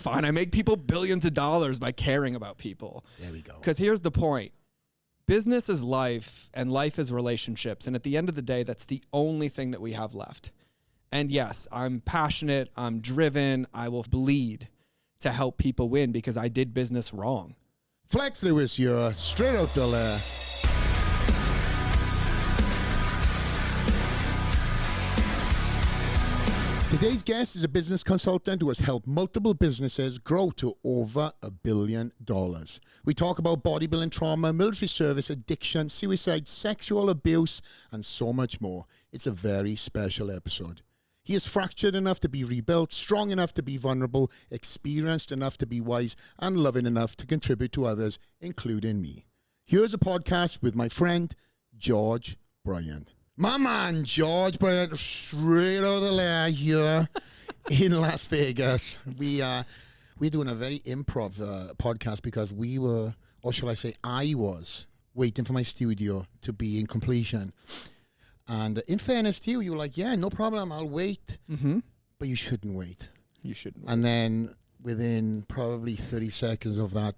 Fine, I make people billions of dollars by caring about people. There we go. Because here's the point. Business is life and life is relationships. And at the end of the day, that's the only thing that we have left. And yes, I'm passionate, I'm driven, I will bleed to help people win because I did business wrong. Flex Lewis here, Straight Outta The Lair. Today's guest is a business consultant who has helped multiple businesses grow to over $1 billion. We talk about bodybuilding trauma, military service, addiction, suicide, sexual abuse, and so much more. It's a very special episode. He is fractured enough to be rebuilt, strong enough to be vulnerable, experienced enough to be wise, and loving enough to contribute to others, including me. Here's a podcast with my friend, George Bryant. My man, George Bryant, Straight Outta The Lair here in Las Vegas. We're doing a very improv podcast because we were, or shall I say, I was waiting for my studio to be in completion. And in fairness to you, you were like, yeah, no problem, I'll wait. Mm-hmm. But you shouldn't wait. You shouldn't wait. And then within probably 30 seconds of that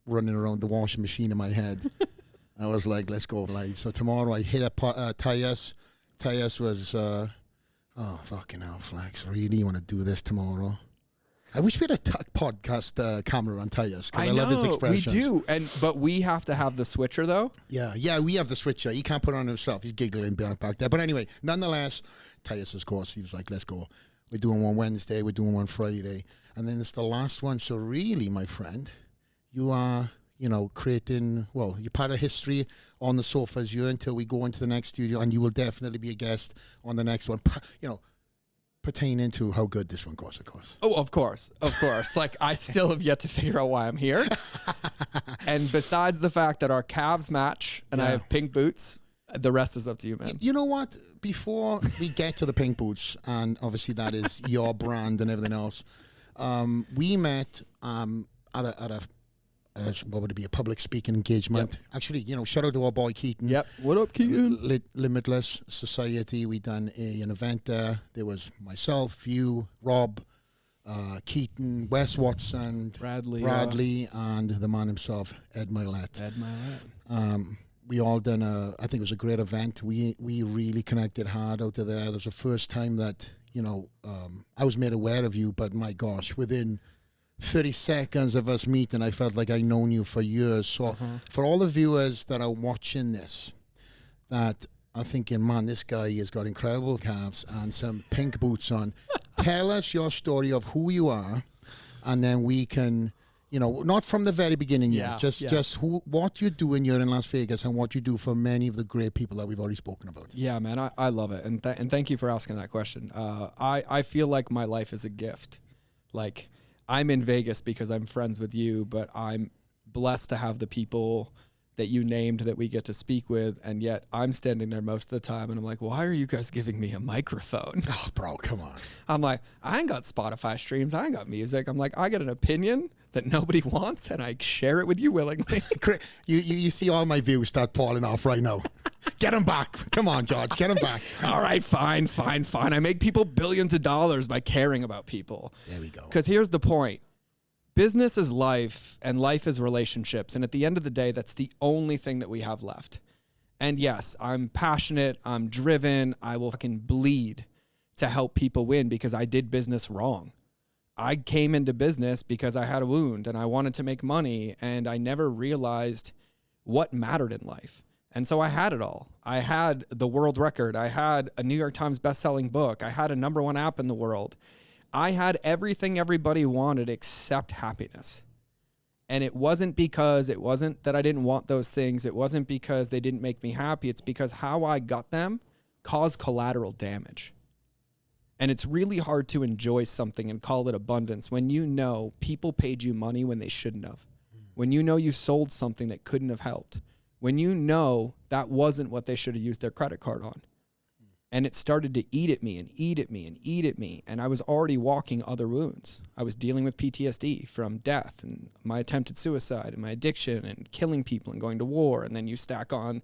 running around the washing machine in my head, I was like, let's go live. So tomorrow I hit up Tyus. Tyus was, oh, fucking hell, Flex. Really? You want to do this tomorrow? I wish we had a podcast camera on Tyus. I love his expressions. We do. But we have to have the switcher, though. Yeah, we have the switcher. He can't put it on himself. He's giggling back there. But anyway, nonetheless, Tyus, of course, he was like, let's go. We're doing one Wednesday. We're doing one Friday. And then it's the last one. So really, my friend, you are... creating, well, you're part of history on the sofas here until we go into the next studio, and you will definitely be a guest on the next one, pertaining to how good this one goes, of course. Oh, of course. Like, I still have yet to figure out why I'm here. And besides the fact that our calves match and I have pink boots, the rest is up to you, man. You know what? Before we get to the pink boots, and obviously that is your brand and everything else, we met what would it be, a public speaking engagement. Yep. Actually, shout out to our boy Keaton. Yep. What up, Keaton? Limitless Society. We done an event there. There was myself, you, Rob, Keaton, Wes Watson, Bradley, and the man himself, Ed Milet. We all done I think it was a great event. We really connected hard out there. There was the first time that, I was made aware of you, but my gosh, within 30 seconds of us meeting, I felt like I'd known you for years. So for all the viewers that are watching this, that are thinking, man, this guy has got incredible calves and some pink boots on, tell us your story of who you are, and then we can, not from the very beginning yet, just what you do when you're in Las Vegas and what you do for many of the great people that we've already spoken about. Yeah, man, I love it. And thank you for asking that question. I feel like my life is a gift. Like, I'm in Vegas because I'm friends with you, but I'm blessed to have the people that you named that we get to speak with, and yet I'm standing there most of the time, and I'm like, why are you guys giving me a microphone? Oh, bro, come on. I'm like, I ain't got Spotify streams, I ain't got music. I'm like, I get an opinion that nobody wants, and I share it with you willingly. You see all my views start falling off right now. Get them back. Come on, George. Get them back. All right, fine. I make people billions of dollars by caring about people. There we go. Because here's the point. Business is life and life is relationships. And at the end of the day, that's the only thing that we have left. And yes, I'm passionate. I'm driven. I will fucking bleed to help people win because I did business wrong. I came into business because I had a wound and I wanted to make money, and I never realized what mattered in life. And so I had it all. I had the world record. I had a New York Times best-selling book. I had a #1 app in the world. I had everything everybody wanted except happiness. And it wasn't that I didn't want those things. It wasn't because they didn't make me happy. It's because how I got them caused collateral damage. And it's really hard to enjoy something and call it abundance when people paid you money when they shouldn't have. When you sold something that couldn't have helped. When that wasn't what they should have used their credit card on. And it started to eat at me and eat at me and eat at me. And I was already walking other wounds. I was dealing with PTSD from death and my attempted suicide and my addiction and killing people and going to war. And then you stack on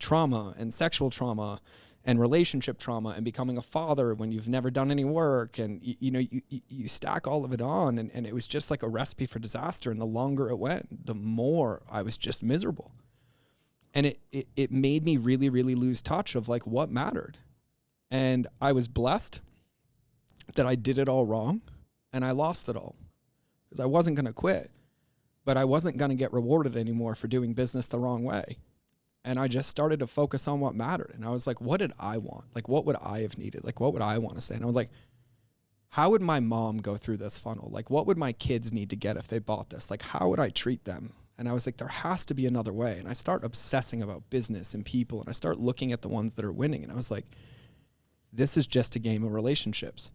trauma and sexual trauma and relationship trauma and becoming a father when you've never done any work. And, you stack all of it on, and it was just like a recipe for disaster. And the longer it went, the more I was just miserable. And it made me really, really lose touch of like what mattered. And I was blessed that I did it all wrong and I lost it all because I wasn't going to quit, but I wasn't going to get rewarded anymore for doing business the wrong way. And I just started to focus on what mattered. And I was like, what did I want? Like, what would I have needed? Like, what would I want to say? And I was like, how would my mom go through this funnel? Like, what would my kids need to get if they bought this? Like, how would I treat them? And I was like, there has to be another way. And I start obsessing about business and people, and I start looking at the ones that are winning. And I was like, this is just a game of relationships.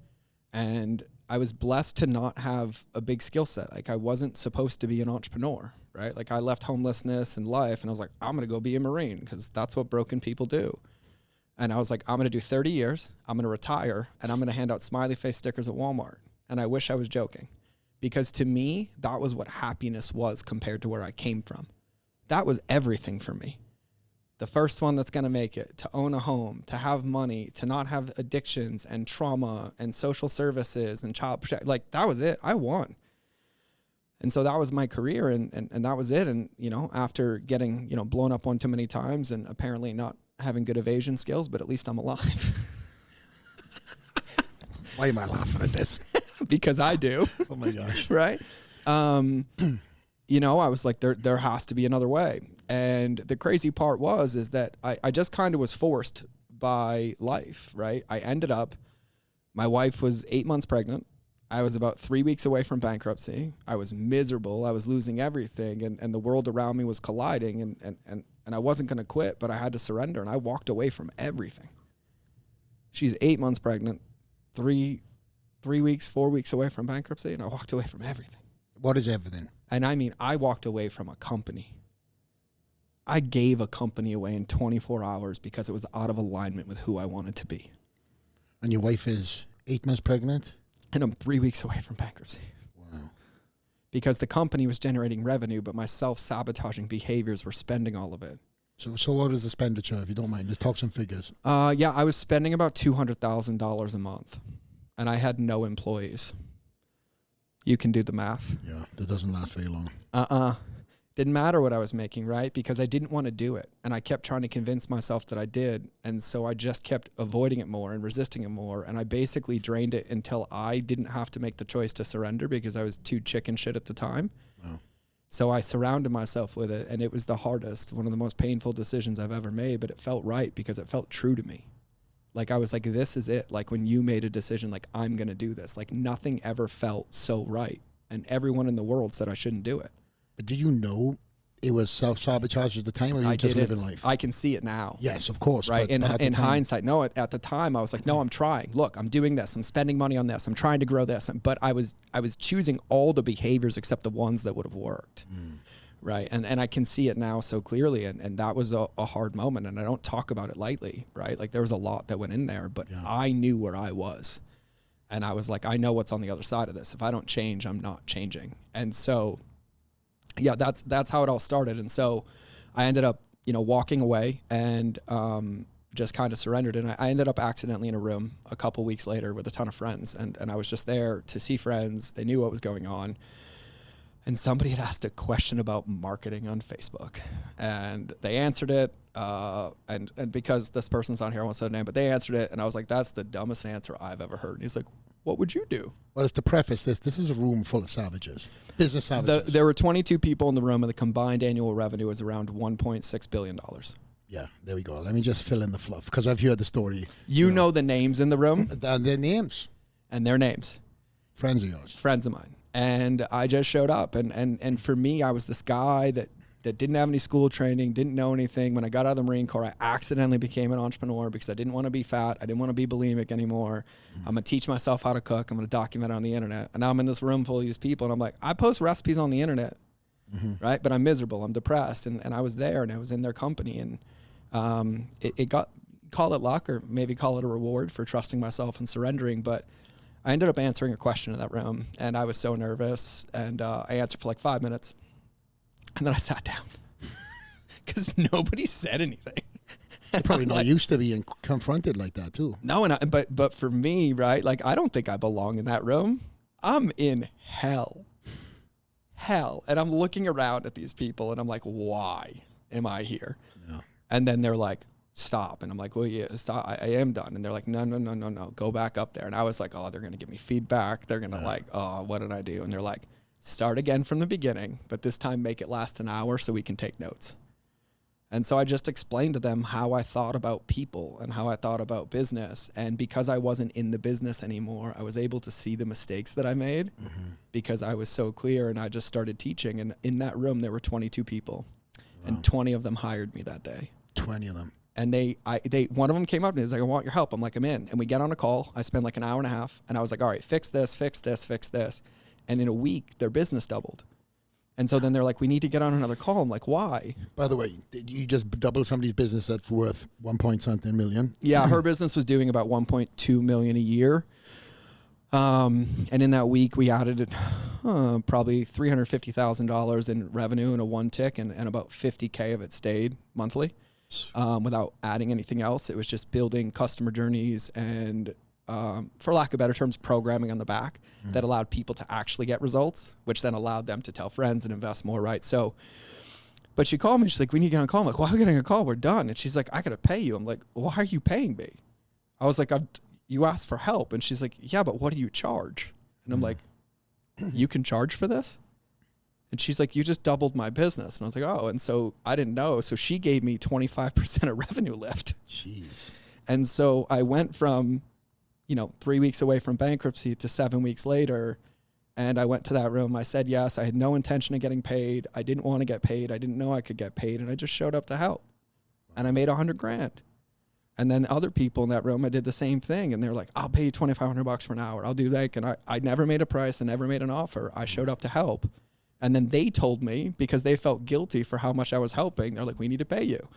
And I was blessed to not have a big skill set. Like, I wasn't supposed to be an entrepreneur, right? Like, I left homelessness and life, and I was like, I'm going to go be a Marine because that's what broken people do. And I was like, I'm going to do 30 years. I'm going to retire, and I'm going to hand out smiley face stickers at Walmart. And I wish I was joking, because to me, that was what happiness was compared to where I came from. That was everything for me. The first one that's going to make it, to own a home, to have money, to not have addictions and trauma and social services and child protection. Like, that was it. I won. And so that was my career, and that was it. And, after getting, blown up one too many times and apparently not having good evasion skills, but at least I'm alive. Why am I laughing at this? Because I do. Oh my gosh. Right? I was like, there has to be another way. And the crazy part is that I just kind of was forced by life, right? I ended up, my wife was 8 months pregnant. I was about 3 weeks away from bankruptcy. I was miserable. I was losing everything, and the world around me was colliding, and I wasn't going to quit, but I had to surrender, and I walked away from everything. She's 8 months pregnant, 4 weeks away from bankruptcy, and I walked away from everything. What is everything? And I mean, I walked away from a company. I gave a company away in 24 hours because it was out of alignment with who I wanted to be. And your wife is 8 months pregnant? And I'm 3 weeks away from bankruptcy. Wow. Because the company was generating revenue, but my self-sabotaging behaviors were spending all of it. So what is the expenditure, if you don't mind? Just talk some figures. I was spending about $200,000 a month, and I had no employees. You can do the math. Yeah, that doesn't last very long. Didn't matter what I was making, right? Because I didn't want to do it. And I kept trying to convince myself that I did. And so I just kept avoiding it more and resisting it more. And I basically drained it until I didn't have to make the choice to surrender because I was too chicken shit at the time. Wow. So I surrounded myself with it, and it was the hardest, one of the most painful decisions I've ever made, but it felt right because it felt true to me. Like, I was like, this is it. Like, when you made a decision, like, I'm going to do this. Like, nothing ever felt so right. And everyone in the world said I shouldn't do it. But did you know it was self-sabotage at the time, or were you just living life? I can see it now. Yes, of course. Right. But in hindsight, no, at the time I was like, no, I'm trying. Look, I'm doing this. I'm spending money on this. I'm trying to grow this. But I was choosing all the behaviors except the ones that would have worked. Right. And I can see it now so clearly. And that was a hard moment. And I don't talk about it lightly. Right. Like, there was a lot that went in there, but yeah. I knew where I was. And I was like, I know what's on the other side of this. If I don't change, I'm not changing. And so, yeah, that's how it all started. And so I ended up, walking away and just kind of surrendered. And I ended up accidentally in a room a couple weeks later with a ton of friends. And I was just there to see friends. They knew what was going on. And somebody had asked a question about marketing on Facebook. And they answered it. And because this person's on here, I won't say their name, but they answered it. And I was like, that's the dumbest answer I've ever heard. And he's like, what would you do? Well, it's to preface this is a room full of savages, business savages. There were 22 people in the room, and the combined annual revenue was around $1.6 billion. Yeah, there we go. Let me just fill in the fluff, because I've heard the story. You know the names in the room? And their names. And their names. Friends of yours. Friends of mine. And I just showed up. And for me, I was this guy that didn't have any school training, didn't know anything. When I got out of the Marine Corps, I accidentally became an entrepreneur because I didn't want to be fat. I didn't want to be bulimic anymore. I'm going to teach myself how to cook. I'm going to document it on the internet. And now I'm in this room full of these people, and I'm like, I post recipes on the internet, right? But I'm miserable. I'm depressed. And I was there, and I was in their company. And it got, call it luck, or maybe call it a reward for trusting myself and surrendering. But I ended up answering a question in that room, and I was so nervous. And I answered for like 5 minutes. And then I sat down because nobody said anything. You're probably not used to being confronted like that too. No, but for me, right? Like, I don't think I belong in that room. I'm in hell. And I'm looking around at these people and I'm like, why am I here? Yeah. And then they're like, stop. And I'm like, well, yeah, stop. I am done. And they're like, no, go back up there. And I was like, oh, they're going to give me feedback. They're going to like, oh, what did I do? And they're like, start again from the beginning, but this time make it last an hour so we can take notes. And so I just explained to them how I thought about people and how I thought about business. And because I wasn't in the business anymore, I was able to see the mistakes that I made because I was so clear, and I just started teaching. And in that room, there were 22 people and 20 of them hired me that day. 20 of them. And one of them came up to me and was like, I want your help. I'm like, I'm in. And we get on a call. I spend like an hour and a half. And I was like, all right, fix this. And in a week, their business doubled. And so then they're like, we need to get on another call. I'm like, why? By the way, did you just double somebody's business that's worth 1.something million? Yeah, her business was doing about 1.2 million a year. And in that week, we added probably $350,000 in revenue in a one tick, and about 50K of it stayed monthly without adding anything else. It was just building customer journeys and, for lack of better terms, programming on the back that allowed people to actually get results, which then allowed them to tell friends and invest more, right? So, but she called me. She's like, we need to get on a call. I'm like, why are we getting a call? We're done. And she's like, I got to pay you. I'm like, why are you paying me? I was like, you asked for help. And she's like, yeah, but what do you charge? And I'm like, you can charge for this? And she's like, you just doubled my business. And I was like, oh. And so I didn't know. So she gave me 25% of revenue lift. Jeez. And so I went from, 3 weeks away from bankruptcy to 7 weeks later. And I went to that room. I said yes. I had no intention of getting paid. I didn't want to get paid. I didn't know I could get paid. And I just showed up to help. And I made $100,000. And then other people in that room, I did the same thing. And they're like, I'll pay you $2,500 for an hour. I'll do that. And I never made a price. I never made an offer. I showed up to help. And then they told me, because they felt guilty for how much I was helping, they're like, we need to pay you.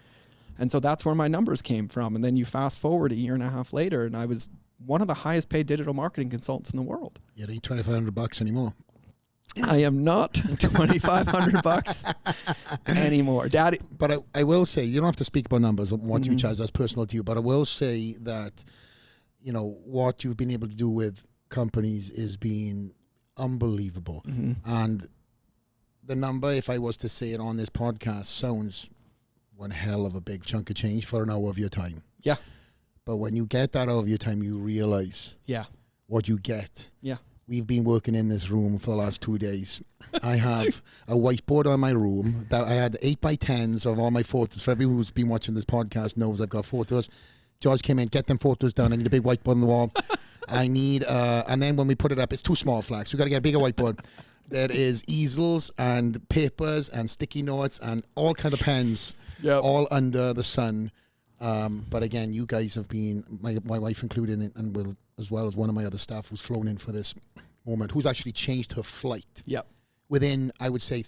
And so that's where my numbers came from. And then you fast forward a year and a half later, and I was one of the highest paid digital marketing consultants in the world. You ain't $2,500 anymore. I am not $2,500 anymore, Daddy. But I will say, you don't have to speak about numbers on what you charge. That's personal to you. But I will say that, what you've been able to do with companies is being unbelievable. And the number, if I was to say it on this podcast, sounds one hell of a big chunk of change for an hour of your time. Yeah. But when you get that out of your time, you realize what you get. Yeah. We've been working in this room for the last 2 days. I have a whiteboard on my room that I had 8x10s of all my photos. For everyone who's been watching this podcast knows I've got photos. George came in, get them photos done. I need a big whiteboard on the wall. I need, and then when we put it up, it's too small, Flax. We've got to get a bigger whiteboard. There is easels and papers and sticky notes and all kind of pens, all under the sun. But again, you guys have been, my wife included, and will, as well as one of my other staff who's flown in for this moment, who's actually changed her flight. Yep. Within, I would say,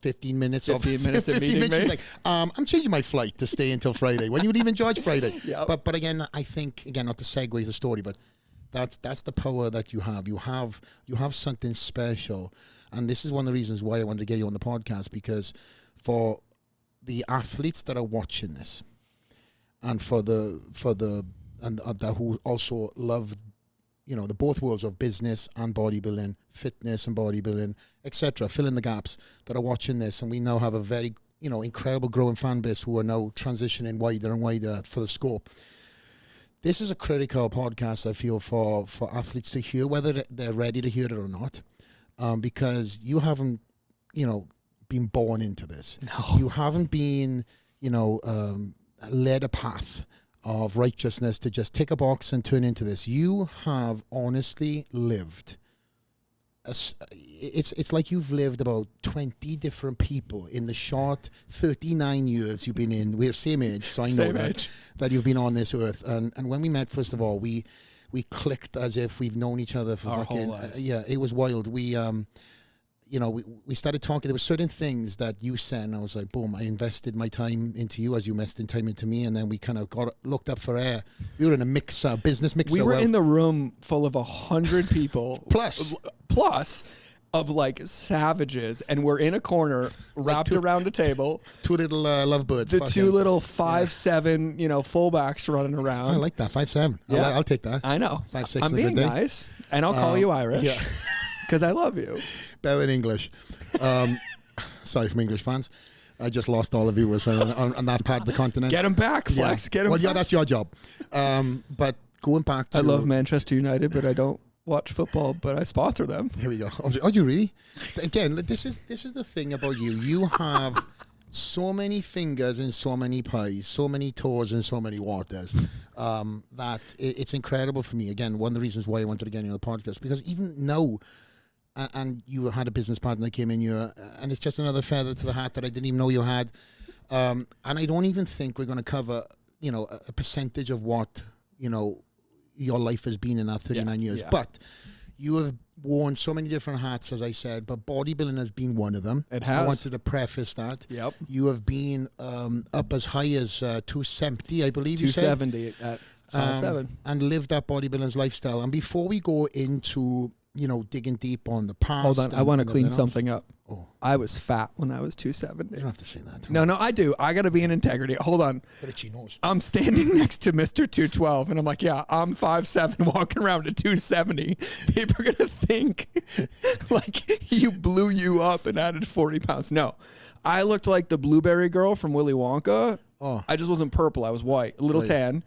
15 minutes. 15 minutes of meeting me. She's like, I'm changing my flight to stay until Friday. When you would even charge Friday. Yep. But again, I think, again, not to segue the story, but that's the power that you have. You have something special. And this is one of the reasons why I wanted to get you on the podcast, because for the athletes that are watching this, and for the who also love, the both worlds of business and bodybuilding, fitness and bodybuilding, etc., fill in the gaps, that are watching this, and we now have a very incredible growing fan base who are now transitioning wider and wider for the scope. This is a critical podcast, I feel, for athletes to hear, whether they're ready to hear it or not, because you haven't been born into this. No. You haven't been led a path of righteousness to just tick a box and turn into this. You have honestly lived. It's like you've lived about 20 different people in the short 39 years you've been in. We're same age, so I know that you've been on this earth. And when we met, first of all, we clicked as if we've known each other for our whole life. It was wild. We started talking. There were certain things that you said, and I was like, boom, I invested my time into you as you invested time into me, and then we kind of looked up for air. We were in a business mixer. We were in the room full of 100 people. Plus. of like savages, and we're in a corner wrapped around a table. Two little lovebirds. The two little 5'7", fullbacks running around. I like that 5'7". Yeah. I'll take that. I know. 5'6". I'm being nice, and I'll call you Irish. Yeah. Because I love you. Better in English. Sorry from English fans. I just lost all the viewers on that part of the continent. Get them back, Flex. Yeah. Get them Well, back. yeah, that's your job. But going back to... I love Manchester United, but I don't watch football, but I sponsor them. Here we go. Oh, do you really? Again, this is the thing about you. You have so many fingers in so many pies, so many toes in so many waters, that it's incredible for me. Again, one of the reasons why I wanted to get you on the podcast, because even now, and you had a business partner that came in here, and it's just another feather to the hat that I didn't even know you had. And I don't even think we're going to cover, a percentage of what, your life has been in that 39 years. Yeah. But you have worn so many different hats, as I said, but bodybuilding has been one of them. It has. I wanted to preface that. Yep. You have been up as high as 270, I believe you said. 270 at 5'7". And lived that bodybuilding's lifestyle. And before we go into, digging deep on the past. Hold on, I want to clean something up. Oh. I was fat when I was 270. You don't have to say that. No, I do. I got to be in integrity. Hold on. But it's knows. I'm standing next to Mr. 212, and I'm like, yeah, I'm 5'7", walking around at 270. People are going to think like you blew you up and added 40 pounds. No, I looked like the blueberry girl from Willy Wonka. Oh. I just wasn't purple. I was white, a little tan.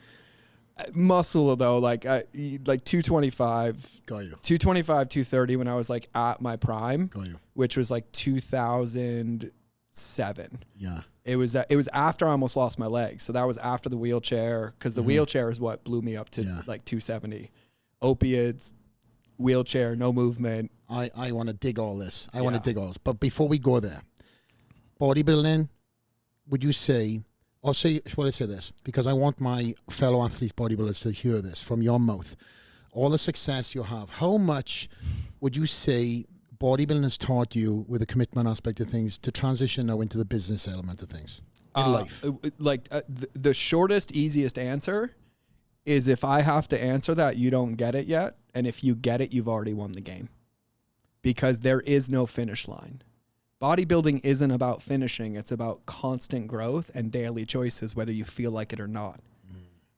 Muscle, though, like 225. Got you. 225, 230 when I was like at my prime. Got you. Which was like 2007. Yeah. It was after I almost lost my leg. So that was after the wheelchair, because the wheelchair is what blew me up to like 270. Opiates, wheelchair, no movement. I want to dig all this. I want to dig all this. But before we go there, bodybuilding, would you say, I'll say, what I say this, because I want my fellow athletes, bodybuilders, to hear this from your mouth. All the success you have, how much would you say bodybuilding has taught you, with the commitment aspect of things, to transition now into the business element of things in life? The shortest, easiest answer is, if I have to answer that, you don't get it yet. And if you get it, you've already won the game. Because there is no finish line. Bodybuilding isn't about finishing. It's about constant growth and daily choices, whether you feel like it or not.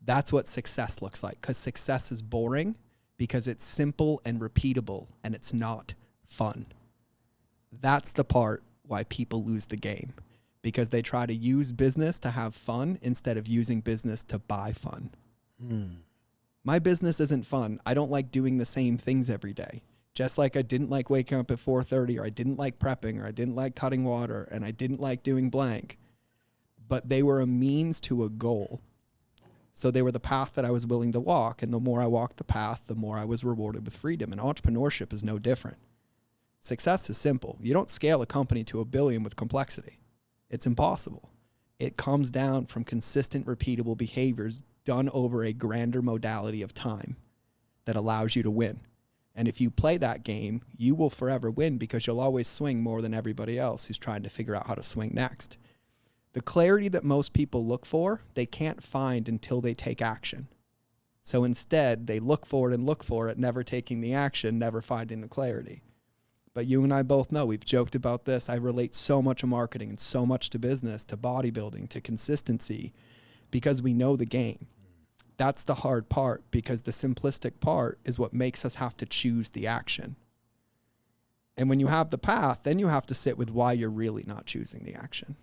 That's what success looks like, because success is boring because it's simple and repeatable, and it's not fun. That's the part why people lose the game, because they try to use business to have fun instead of using business to buy fun. My business isn't fun. I don't like doing the same things every day. Just like I didn't like waking up at 4:30, or I didn't like prepping, or I didn't like cutting water, and I didn't like doing blank. But they were a means to a goal. So they were the path that I was willing to walk. And the more I walked the path, the more I was rewarded with freedom. And entrepreneurship is no different. Success is simple. You don't scale a company to $1 billion with complexity. It's impossible. It comes down from consistent, repeatable behaviors done over a grander modality of time that allows you to win. And if you play that game, you will forever win, because you'll always swing more than everybody else who's trying to figure out how to swing next. The clarity that most people look for, they can't find until they take action. So instead, they look for it, never taking the action, never finding the clarity. But you and I both know, we've joked about this. I relate so much to marketing and so much to business, to bodybuilding, to consistency, because we know the game. That's the hard part, because the simplistic part is what makes us have to choose the action. And when you have the path, then you have to sit with why you're really not choosing the action.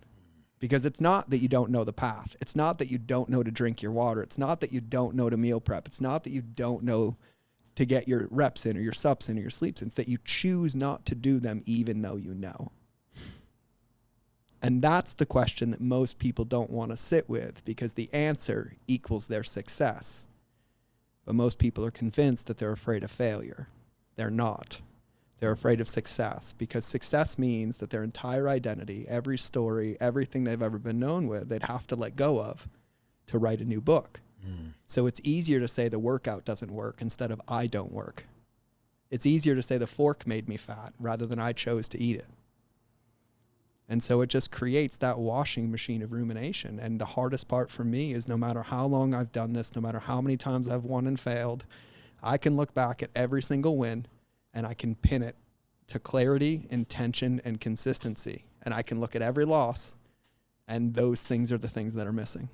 Because it's not that you don't know the path. It's not that you don't know to drink your water. It's not that you don't know to meal prep. It's not that you don't know to get your reps in, or your sups in, or your sleeps in. It's that you choose not to do them even though you know. And that's the question that most people don't want to sit with, because the answer equals their success. But most people are convinced that they're afraid of failure. They're not. They're afraid of success, because success means that their entire identity, every story, everything they've ever been known with, they'd have to let go of to write a new book. So it's easier to say the workout doesn't work instead of I don't work. It's easier to say the fork made me fat rather than I chose to eat it. And so it just creates that washing machine of rumination. And the hardest part for me is, no matter how long I've done this, no matter how many times I've won and failed, I can look back at every single win and I can pin it to clarity, intention, and consistency. And I can look at every loss, and those things are the things that are missing.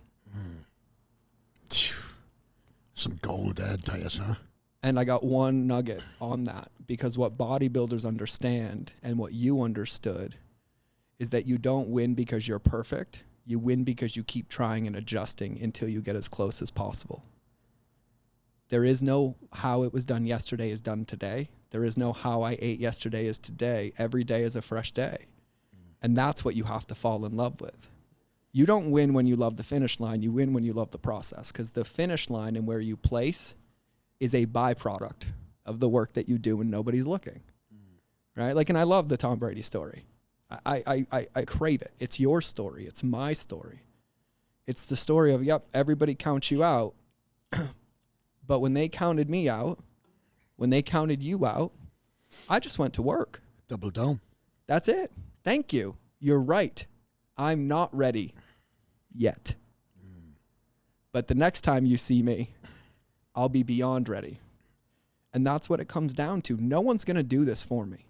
Some gold there, Tyus, huh? And I got one nugget on that, because what bodybuilders understand and what you understood is that you don't win because you're perfect. You win because you keep trying and adjusting until you get as close as possible. There is no how it was done yesterday is done today. There is no how I ate yesterday is today. Every day is a fresh day. And that's what you have to fall in love with. You don't win when you love the finish line. You win when you love the process, because the finish line and where you place is a byproduct of the work that you do when nobody's looking. Right? Like, and I love the Tom Brady story. I crave it. It's your story. It's my story. It's the story of, yep, everybody counts you out. But when they counted me out, when they counted you out, I just went to work. Double down. That's it. Thank you. You're right. I'm not ready yet. But the next time you see me, I'll be beyond ready. And that's what it comes down to. No one's going to do this for me.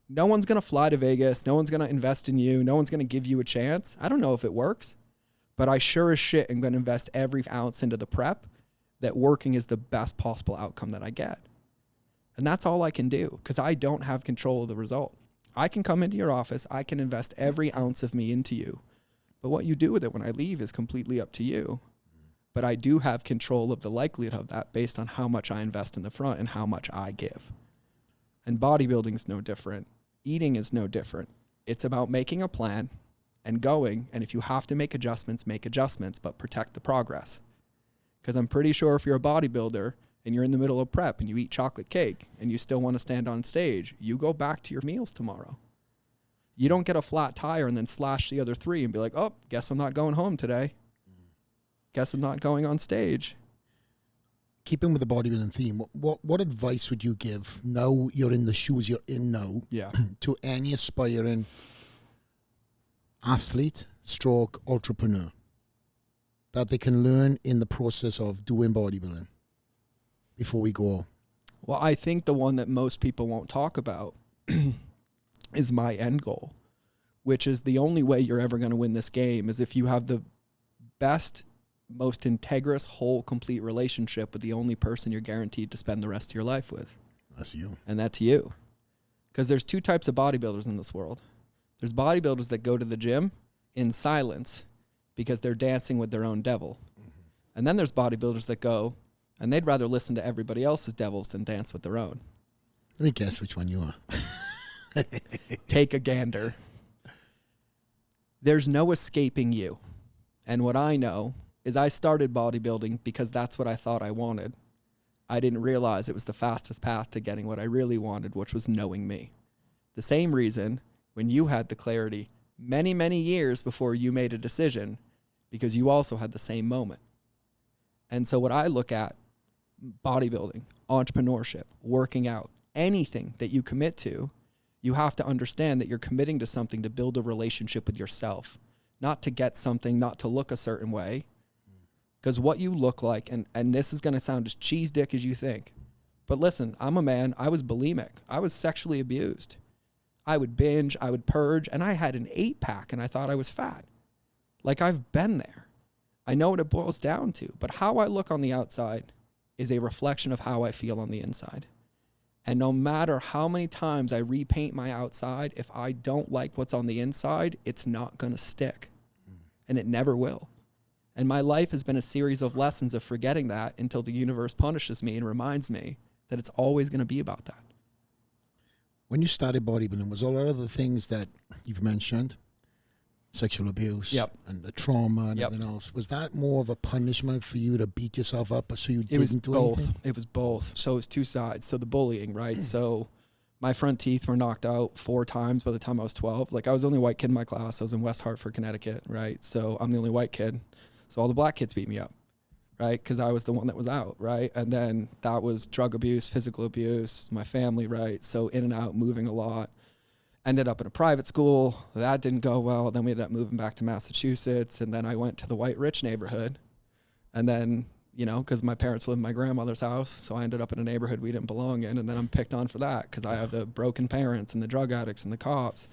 No one's going to fly to Vegas. No one's going to invest in you. No one's going to give you a chance. I don't know if it works, but I sure as shit am going to invest every ounce into the prep that working is the best possible outcome that I get. And that's all I can do, because I don't have control of the result. I can come into your office. I can invest every ounce of me into you. But what you do with it when I leave is completely up to you. But I do have control of the likelihood of that based on how much I invest in the front and how much I give. And bodybuilding is no different. Eating is no different. It's about making a plan and going. And if you have to make adjustments, but protect the progress. Because I'm pretty sure if you're a bodybuilder and you're in the middle of prep and you eat chocolate cake and you still want to stand on stage, you go back to your meals tomorrow. You don't get a flat tire and then slash the other 3 and be like, oh, guess I'm not going home today. Guess I'm not going on stage. Keeping with the bodybuilding theme, what advice would you give now you're in the shoes you're in now to any aspiring athlete stroke entrepreneur that they can learn in the process of doing bodybuilding before we go? Well, I think the one that most people won't talk about is my end goal, which is the only way you're ever going to win this game is if you have the best, most integrous, whole, complete relationship with the only person you're guaranteed to spend the rest of your life with. That's you. And that's you. Because there's 2 types of bodybuilders in this world. There's bodybuilders that go to the gym in silence because they're dancing with their own devil. And then there's bodybuilders that go and they'd rather listen to everybody else's devils than dance with their own. Let me guess which one you are. Take a gander. There's no escaping you. And what I know is I started bodybuilding because that's what I thought I wanted. I didn't realize it was the fastest path to getting what I really wanted, which was knowing me. The same reason when you had the clarity many, many years before you made a decision, because you also had the same moment. And so what I look at, bodybuilding, entrepreneurship, working out, anything that you commit to, you have to understand that you're committing to something to build a relationship with yourself, not to get something, not to look a certain way. Because what you look like, and this is going to sound as cheese dick as you think, but listen, I'm a man. I was bulimic. I was sexually abused. I would binge, I would purge, and I had an 8-pack and I thought I was fat. Like, I've been there. I know what it boils down to, but how I look on the outside is a reflection of how I feel on the inside. And no matter how many times I repaint my outside, if I don't like what's on the inside, it's not going to stick. And it never will. And my life has been a series of lessons of forgetting that until the universe punishes me and reminds me that it's always going to be about that. When you started bodybuilding, was a lot of the things that you've mentioned, sexual abuse and the trauma and everything else, was that more of a punishment for you to beat yourself up so you didn't do anything? It was both. So it was 2 sides. So the bullying, right? So my front teeth were knocked out 4 times by the time I was 12. Like, I was the only white kid in my class. I was in West Hartford, Connecticut, right? So I'm the only white kid. So all the black kids beat me up, right? Because I was the one that was out, right? And then that was drug abuse, physical abuse, my family, right? So in and out, moving a lot. Ended up in a private school. That didn't go well. Then we ended up moving back to Massachusetts. And then I went to the white rich neighborhood. And then, you know, because my parents lived in my grandmother's house. So I ended up in a neighborhood we didn't belong in. And then I'm picked on for that because I have the broken parents and the drug addicts and the cops.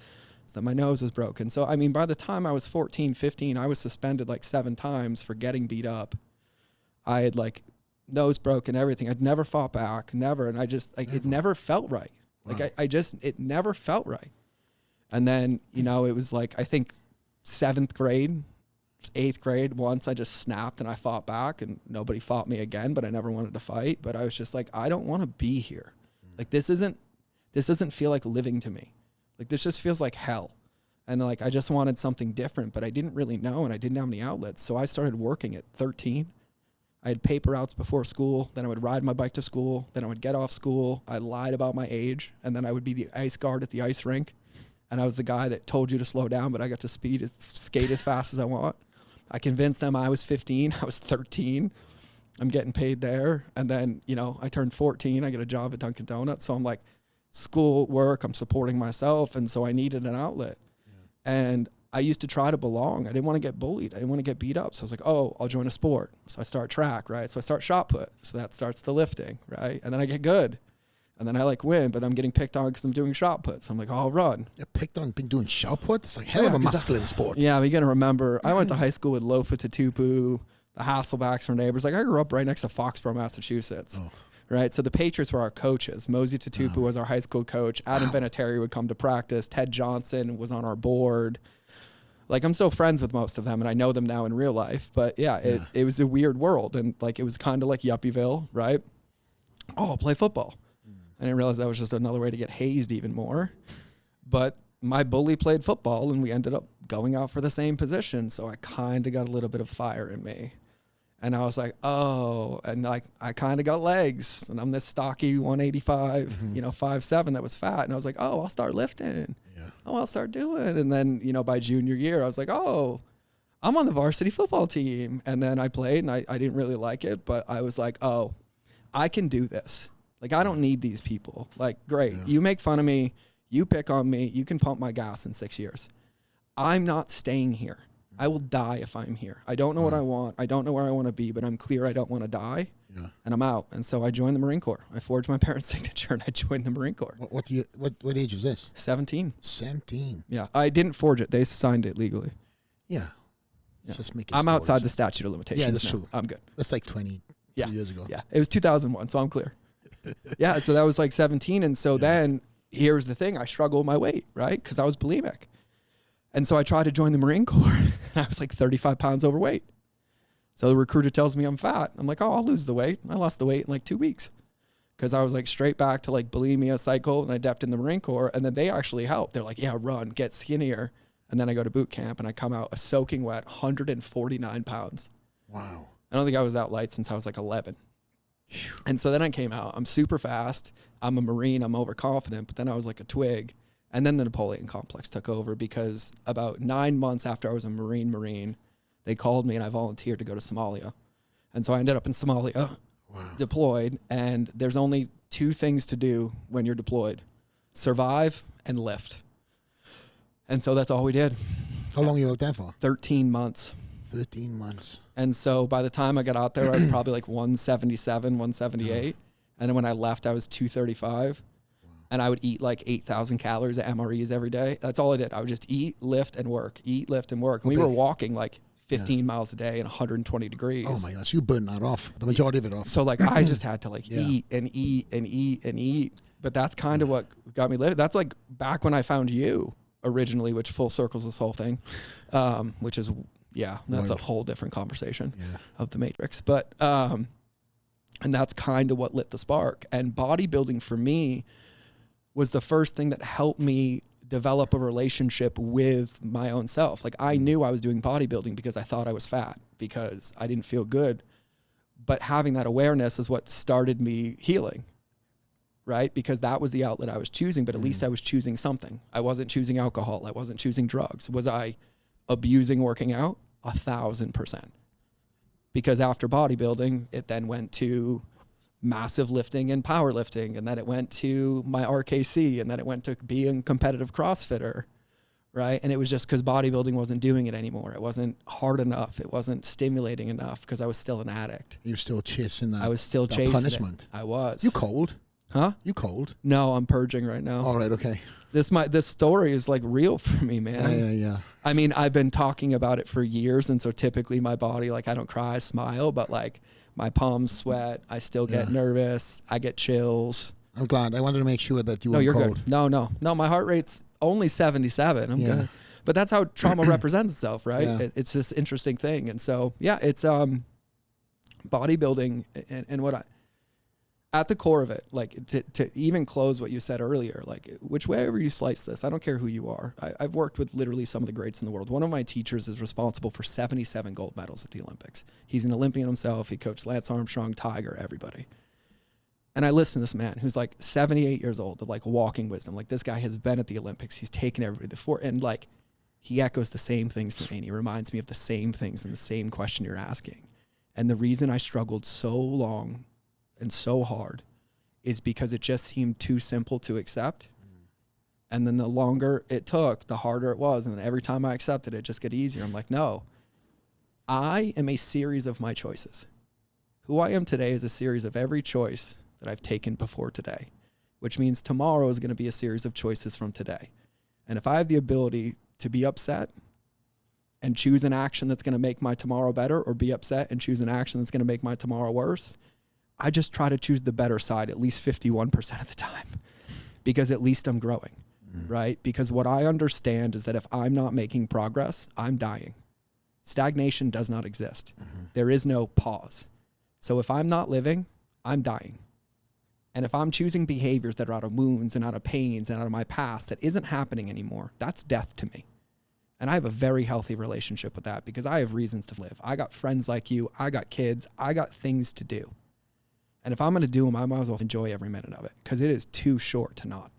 So my nose was broken. So, I mean, by the time I was 14, 15, I was suspended like 7 times for getting beat up. I had like nose broken, everything. I'd never fought back, never. And I just, like, it never felt right. Like, Wow. it never felt right. And then, you know, it was like, I think 7th grade, 8th grade, once I just snapped and I fought back and nobody fought me again, but I never wanted to fight. But I was just like, I don't want to be here. Like, this doesn't feel like living to me. Like, this just feels like hell. And like, I just wanted something different, but I didn't really know and I didn't have any outlets. So I started working at 13. I had paper routes before school. Then I would ride my bike to school. Then I would get off school. I lied about my age. And then I would be the ice guard at the ice rink. And I was the guy that told you to slow down, but I got to skate as fast as I want. I convinced them I was 15. I was 13. I'm getting paid there. And then, you know, I turned 14. I get a job at Dunkin' Donuts. So I'm like, school, work, I'm supporting myself. And so I needed an outlet. Yeah. And I used to try to belong. I didn't want to get bullied. I didn't want to get beat up. So I was like, oh, I'll join a sport. So I start track, right? So I start shot put. So that starts the lifting, right? And then I get good. And then I like win, but I'm getting picked on because I'm doing shot puts. I'm like, oh, I'll run. You're picked on being doing shot put? It's like hell of a masculine sport. Yeah, you're going to remember, I went to high school with Lofa Tatupu, the Hasselbacks were neighbors. Like, I grew up right next to Foxborough, Massachusetts. Oh. Right? So the Patriots were our coaches. Mosey Tatupu was our high school coach. Adam Vinatieri would come to practice. Ted Johnson was on our board. Like, I'm still friends with most of them, and I know them now in real life. But, yeah, it was a weird world. And, like, it was kind of like Yuppieville, right? Oh, I'll play football. I didn't realize that was just another way to get hazed even more. But my bully played football, and we ended up going out for the same position. So I kind of got a little bit of fire in me. And I was like, oh, and like I kind of got legs. And I'm this stocky 185, you know, 5'7" that was fat. And I was like, oh, I'll start lifting. Yeah. Oh, I'll start doing. And then, you know, by junior year, I was like, oh, I'm on the varsity football team. And then I played, and I didn't really like it. But I was like, oh, I can do this. Like, I don't need these people. Like, great. Yeah. You make fun of me. You pick on me. You can pump my gas in 6 years. I'm not staying here. I will die if I'm here. I don't know what I want. I don't know where I want to be, but I'm clear I don't want to die. Yeah. And I'm out. And so I joined the Marine Corps. I forged my parents' signature, and I joined the Marine Corps. What age is this? 17. 17. Yeah. I didn't forge it. They signed it legally. Yeah. Just making I'm outside the statute of limitations. Yeah, that's now. true. I'm good. That's like 20 years ago. Yeah. It was 2001, so I'm clear. Yeah, so that was like 17. And so then here's the thing. I struggled with my weight, right? Because I was bulimic. And so I tried to join the Marine Corps, and I was like 35 pounds overweight. So the recruiter tells me I'm fat. I'm like, oh, I'll lose the weight. I lost the weight in like 2 weeks because I was like straight back to like bulimia cycle, and I depped in the Marine Corps. And then they actually helped. They're like, yeah, run, get skinnier. And then I go to boot camp, and I come out a soaking wet 149 pounds. Wow. I don't think I was that light since I was like 11. And so then I came out. I'm super fast. I'm a Marine. I'm overconfident. But then I was like a twig. And then the Napoleon complex took over because about 9 months after I was a Marine, they called me and I volunteered to go to Somalia. And so I ended up in Somalia, deployed. And there's only 2 things to do when you're deployed: survive and lift. And so that's all we did. How long you out there for? 13 months. 13 months. And so by the time I got out there, I was probably like 177, 178. And then when I left, I was 235. And I would eat like 8,000 calories of MREs every day. That's all I did. I would just eat, lift, and work. Eat, lift, and work. And we were walking like 15 miles a day in 120 degrees. Oh my gosh, you burned that off. The majority of it off. So like I just had to like eat and eat and eat and eat. But that's kind of what got me living. That's like back when I found you originally, which full circles this whole thing, which is, that's a whole different conversation of the Matrix. But, and that's kind of what lit the spark. And bodybuilding for me was the first thing that helped me develop a relationship with my own self. Like I knew I was doing bodybuilding because I thought I was fat, because I didn't feel good. But having that awareness is what started me healing, right? Because that was the outlet I was choosing, but at least I was choosing something. I wasn't choosing alcohol. I wasn't choosing drugs. Was I abusing working out? 1,000%. Because after bodybuilding, it then went to massive lifting and powerlifting, and then it went to my RKC, and then it went to being a competitive CrossFitter, right? And it was just because bodybuilding wasn't doing it anymore. It wasn't hard enough. It wasn't stimulating enough because I was still an addict. You're still chasing that. I was still chasing punishment. it. I was. You cold? Huh? You cold? No, I'm purging right now. All right, okay. This story is like real for me, man. Yeah. I mean, I've been talking about it for years, and so typically my body, like I don't cry, I smile, but like my palms sweat. I still get nervous. I get chills. I'm glad. I wanted to make sure that you No, were you're cold. good. No, my heart rate's only 77. I'm good. But that's how trauma represents itself, right? Yeah. It's this interesting thing. And so, yeah, it's bodybuilding and what I, at the core of it, like to even close what you said earlier, like whichever you slice this, I don't care who you are. I've worked with literally some of the greats in the world. One of my teachers is responsible for 77 gold medals at the Olympics. He's an Olympian himself. He coached Lance Armstrong, Tiger, everybody. And I listen to this man who's like 78 years old, of like walking wisdom. Like this guy has been at the Olympics. He's taken everybody before. And like, he echoes the same things to me. And he reminds me of the same things and the same question you're asking. And the reason I struggled so long and so hard is because it just seemed too simple to accept. And then the longer it took, the harder it was. And then every time I accepted it, just get easier. I'm like, no, I am a series of my choices. Who I am today is a series of every choice that I've taken before today, which means tomorrow is going to be a series of choices from today. And if I have the ability to be upset and choose an action that's going to make my tomorrow better, or be upset and choose an action that's going to make my tomorrow worse, I just try to choose the better side at least 51% of the time, because at least I'm growing, right? Because what I understand is that if I'm not making progress, I'm dying. Stagnation does not exist. There is no pause. So if I'm not living, I'm dying. And if I'm choosing behaviors that are out of wounds and out of pains and out of my past that isn't happening anymore, that's death to me. And I have a very healthy relationship with that because I have reasons to live. I got friends like you. I got kids. I got things to do. And if I'm going to do them, I might as well enjoy every minute of it because it is too short to not.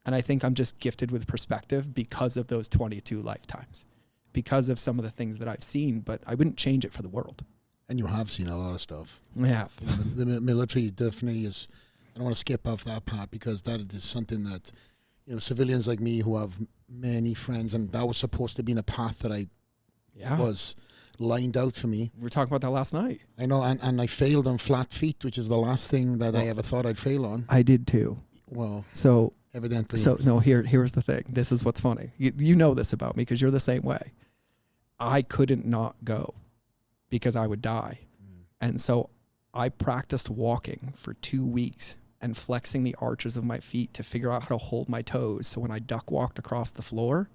And I think I'm just gifted with perspective because of those 22 lifetimes, because of some of the things that I've seen, but I wouldn't change it for the world. And you have seen a lot of stuff. I have. You know, the military definitely is. I don't want to skip off that part because that is something that, you know, civilians like me who have many friends, and that was supposed to be in a path that I was lined out for me. We were talking about that last night. I know, and I failed on flat feet, which is the last thing that I ever thought I'd fail on. I did too. Well, so evidently. So no, here's the thing. This is what's funny. You know this about me because you're the same way. I couldn't not go because I would die. And so I practiced walking for 2 weeks and flexing the arches of my feet to figure out how to hold my toes. So when I duck walked across the floor,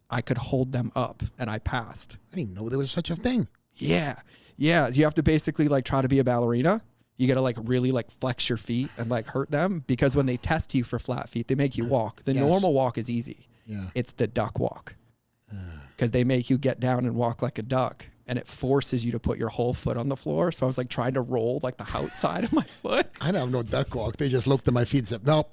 I could hold them up and I passed. I didn't know there was such a thing. Yeah. Yeah. You have to basically like try to be a ballerina. You got to like really like flex your feet and like hurt them because when they test you for flat feet, they make you walk. The normal walk is easy. Yeah. It's the duck walk because they make you get down and walk like a duck. And it forces you to put your whole foot on the floor. So I was like trying to roll like the outside of my foot. I don't have no duck walk. They just looked at my feet and said, nope.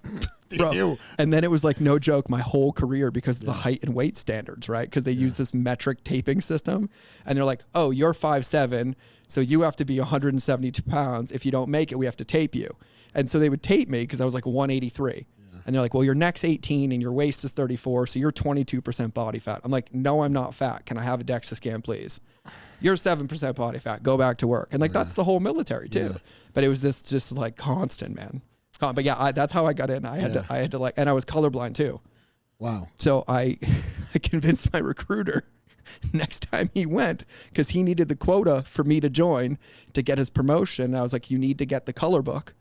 Bro. And then it was like no joke my whole career because of the height and weight standards, right? Because they use this metric taping system. And they're like, oh, you're 5'7", so you have to be 172 pounds. If you don't make it, we have to tape you. And so they would tape me because I was like 183. And they're like, well, your neck's 18 and your waist is 34, so you're 22% body fat. I'm like, no, I'm not fat. Can I have a DEXA scan, please? You're 7% body fat. Go back to work. And like, that's the whole military too. But it was this just like constant, man. But yeah, that's how I got in. I had to like, and I was colorblind too. Wow. So I convinced my recruiter next time he went, because he needed the quota for me to join to get his promotion. I was like, you need to get the color book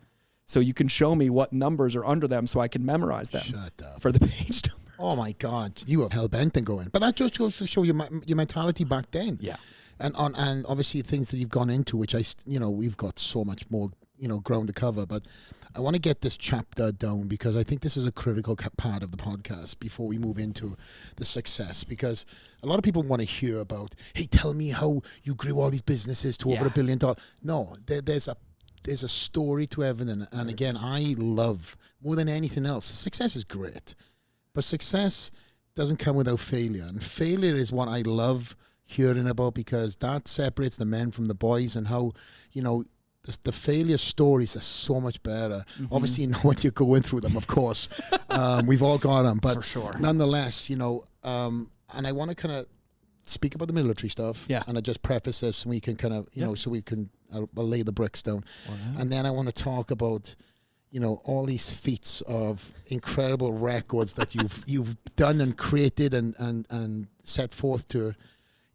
so you can show me what numbers are under them so I can memorize them. Shut up. For the page numbers. Oh my God, you were hell-bent on going. But that just goes to show your mentality back then. Yeah. And obviously things that you've gone into, which we've got so much more, ground to cover. But I want to get this chapter down because I think this is a critical part of the podcast before we move into the success. Because a lot of people want to hear about, hey, tell me how you grew all these businesses to over $1 billion. No, there's a story to everything. And again, I love, more than anything else, success is great. But success doesn't come without failure. And failure is what I love hearing about because that separates the men from the boys and how, the failure stories are so much better. Obviously, you know when you're going through them, of course. We've all got them, but For sure. nonetheless, you know, and I want to kind of speak about the military stuff. Yeah. And I just preface this, and we can kind of, you know, so we can, I'll lay the bricks down. And then I want to talk about, you know, all these feats of incredible records that you've done and created and set forth to,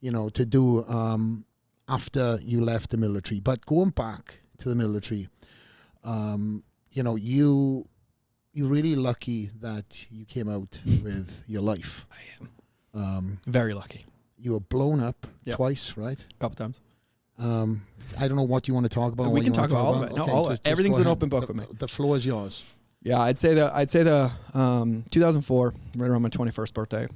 you know, to do after you left the military. But going back to the military, you know, you're really lucky that you came out with your life. I am. Very lucky. You were blown up twice, right? A couple times. I don't know what you want to talk about. We can talk about all of it. No, all of it. Everything's an open book with me. The floor is yours. Yeah, I'd say the 2004, right around my 21st birthday,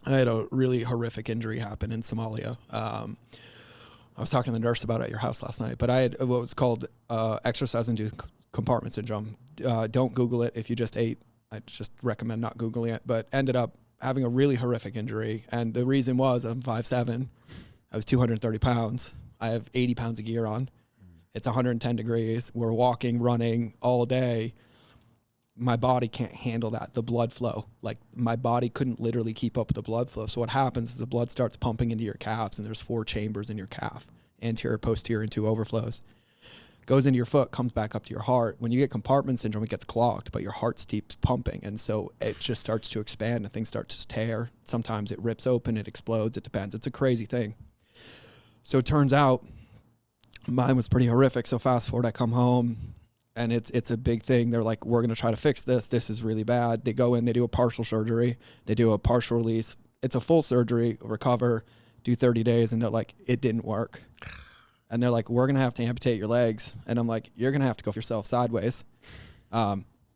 I had a really horrific injury happen in Somalia. I was talking to the nurse about it at your house last night, but I had what was called exercise-induced compartment syndrome. Don't Google it if you just ate. I just recommend not Googling it, but ended up having a really horrific injury. And the reason was I'm 5'7", I was 230 pounds. I have 80 pounds of gear on. It's 110 degrees. We're walking, running all day. My body can't handle that, the blood flow. Like, my body couldn't literally keep up with the blood flow. So what happens is the blood starts pumping into your calves, and there's 4 chambers in your calf, anterior, posterior, and 2 overflows. Goes into your foot, comes back up to your heart. When you get compartment syndrome, it gets clogged, but your heart keeps pumping. And so it just starts to expand and things start to tear. Sometimes it rips open, it explodes. It depends. It's a crazy thing. So it turns out mine was pretty horrific. So fast forward, I come home and it's a big thing. They're like, we're going to try to fix this. This is really bad. They go in, they do a partial surgery. They do a partial release. It's a full surgery, recover, do 30 days. And they're like, it didn't work. And they're like, we're going to have to amputate your legs. And I'm like, you're going to have to go for yourself sideways.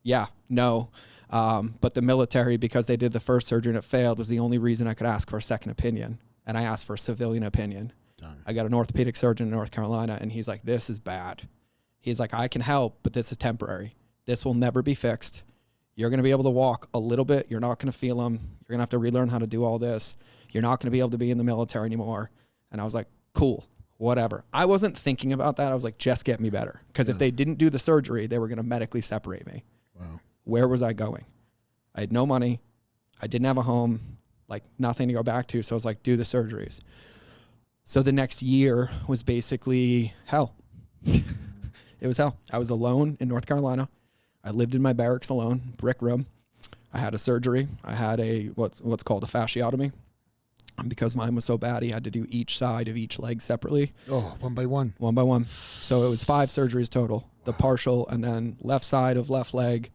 Yeah, no. But the military, because they did the first surgery and it failed, was the only reason I could ask for a second opinion. And I asked for a civilian opinion. Done. I got an orthopedic surgeon in North Carolina, and he's like, this is bad. He's like, I can help, but this is temporary. This will never be fixed. You're going to be able to walk a little bit. You're not going to feel them. You're going to have to relearn how to do all this. You're not going to be able to be in the military anymore. And I was like, cool, whatever. I wasn't thinking about that. I was like, just get me better. Because if they didn't do the surgery, they were going to medically separate me. Wow. Where was I going? I had no money. I didn't have a home, like nothing to go back to. So I was like, do the surgeries. So the next year was basically hell. It was hell. I was alone in North Carolina. I lived in my barracks alone, brick room. I had a surgery. I had a what's called a fasciotomy. And because mine was so bad, he had to do each side of each leg separately. Oh, one by one. One by one. So it was 5 surgeries total. Wow. The partial, and then left side of left leg.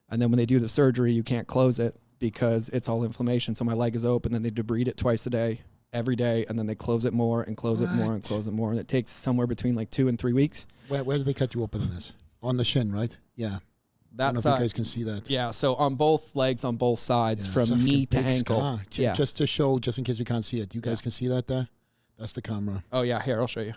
And then when they do the surgery, you can't close it because it's all inflammation. So my leg is open, then they debride it twice a day, every day, and then they close it more and close it more and close it more. And it takes somewhere between like 2 and 3 weeks. Where did they cut you open in this? On the shin, right? Yeah. That I don't know side, if you guys can see that. Yeah, so on both legs, on both sides, from knee to ankle. Yeah. Just to show, just in case we can't see it. You guys can see that there? That's the camera. Oh, yeah, here, I'll show you.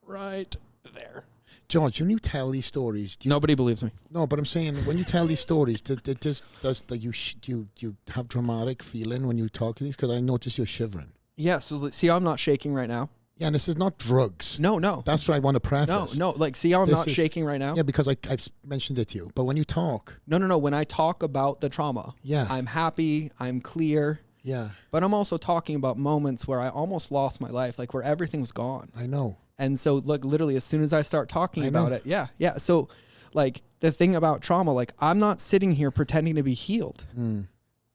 Right there. George, when you tell these stories... Nobody believes me. No, but I'm saying, when you tell these stories, does you have dramatic feeling when you talk to these? Because I notice you're shivering. Yeah, so see how I'm not shaking right now? Yeah, and this is not drugs. No. That's what I want to preface. No, like, see how I'm not shaking right now? Yeah, because I've mentioned it to you. But when you talk... No. When I talk about the trauma, I'm happy, I'm clear. Yeah. But I'm also talking about moments where I almost lost my life, like where everything was gone. I know. And so, like, literally, as soon as I start talking about it, yeah. So, like, the thing about trauma, like, I'm not sitting here pretending to be healed.